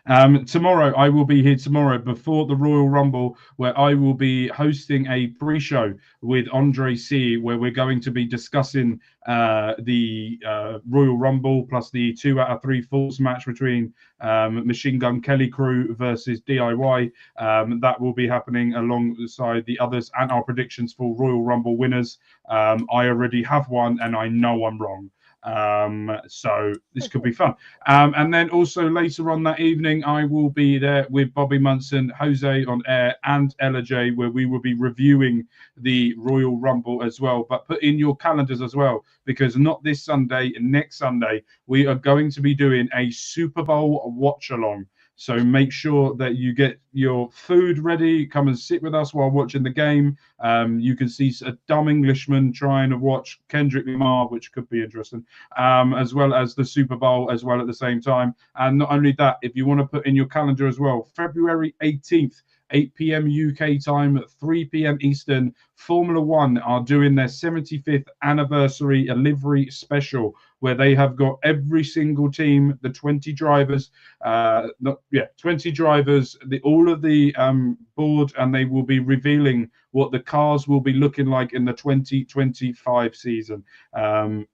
am. Tomorrow, I will be here tomorrow before the Royal Rumble, where I will be hosting a pre-show with Andre C, where we're going to be discussing the Royal Rumble plus the 2 out of 3 falls match between Machine Gun Kelly Crew versus DIY. That will be happening alongside the others and our predictions for Royal Rumble winners. I already have one, and I know I'm wrong. So this could be fun. And then also later on that evening, I will be there with Bobby Munson, Jose on air, and Ella J, where we will be reviewing the Royal Rumble as well. But put in your calendars as well, because not this Sunday, next Sunday, we are going to be doing a Super Bowl watch along. So make sure that you get your food ready. Come and sit with us while watching the game. You can see a dumb Englishman trying to watch Kendrick Lamar, which could be interesting, as well as the Super Bowl as well at the same time. And not only that, if you want to put in your calendar as well, February 18th, 8 p.m. UK time, 3 p.m. Eastern, Formula One are doing their 75th anniversary livery special, where they have got every single team, the 20 drivers, 20 drivers, all of the board, and they will be revealing what the cars will be looking like in the 2025 season.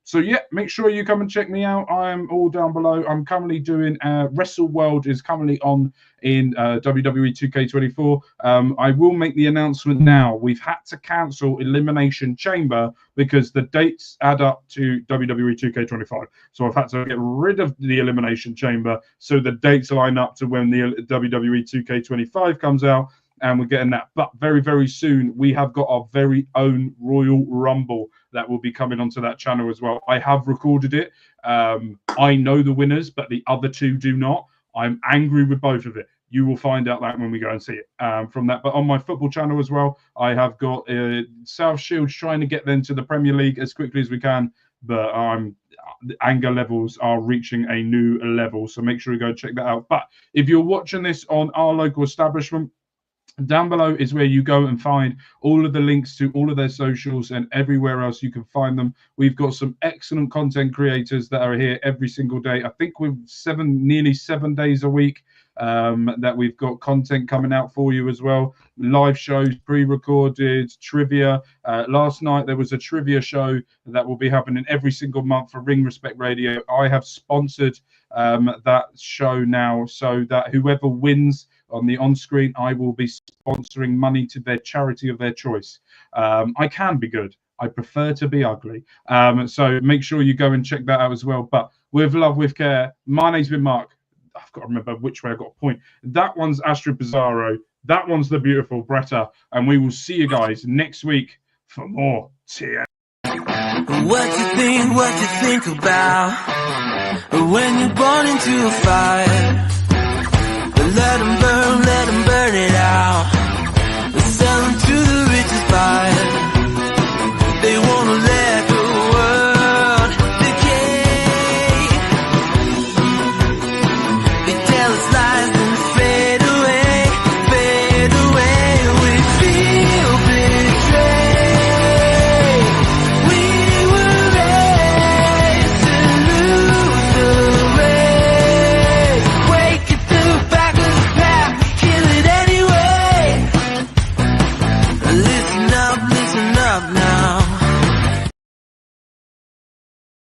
So yeah, make sure you come and check me out. I am all down below. I'm currently doing Wrestle World is currently on in WWE 2K24. I will make the announcement now. We've had to cancel Elimination Chamber because the dates add up to WWE 2K25. So I've had to get rid of the Elimination Chamber so the dates line up to when the WWE 2K25 comes out, and we're getting that. But very, very soon, we have got our very own Royal Rumble that will be coming onto that channel as well. I have recorded it. I know the winners, but the other two do not. I'm angry with both of it. You will find out that when we go and see it from that. But on my football channel as well, I have got South Shields trying to get them to the Premier League as quickly as we can. But the anger levels are reaching a new level. So make sure you go check that out. But if you're watching this on our local establishment, down below is where you go and find all of the links to all of their socials and everywhere else you can find them. We've got some excellent content creators that are here every single day. I think we're nearly 7 days a week that we've got content coming out for you as well. Live shows, pre-recorded, trivia. Last night there was a trivia show that will be happening every single month for Ring Respect Radio. I have sponsored that show now, so that whoever wins on the on-screen, I will be sponsoring money to their charity of their choice. I can be good. I prefer to be ugly. So make sure you go and check that out as well. But with love, with care, my name's been Mark. I've got to remember which way I got a point. That one's Astrid Bizarro. That one's the beautiful Bretta. And we will see you guys next week for more TNA. What you think about when you're born into a fire?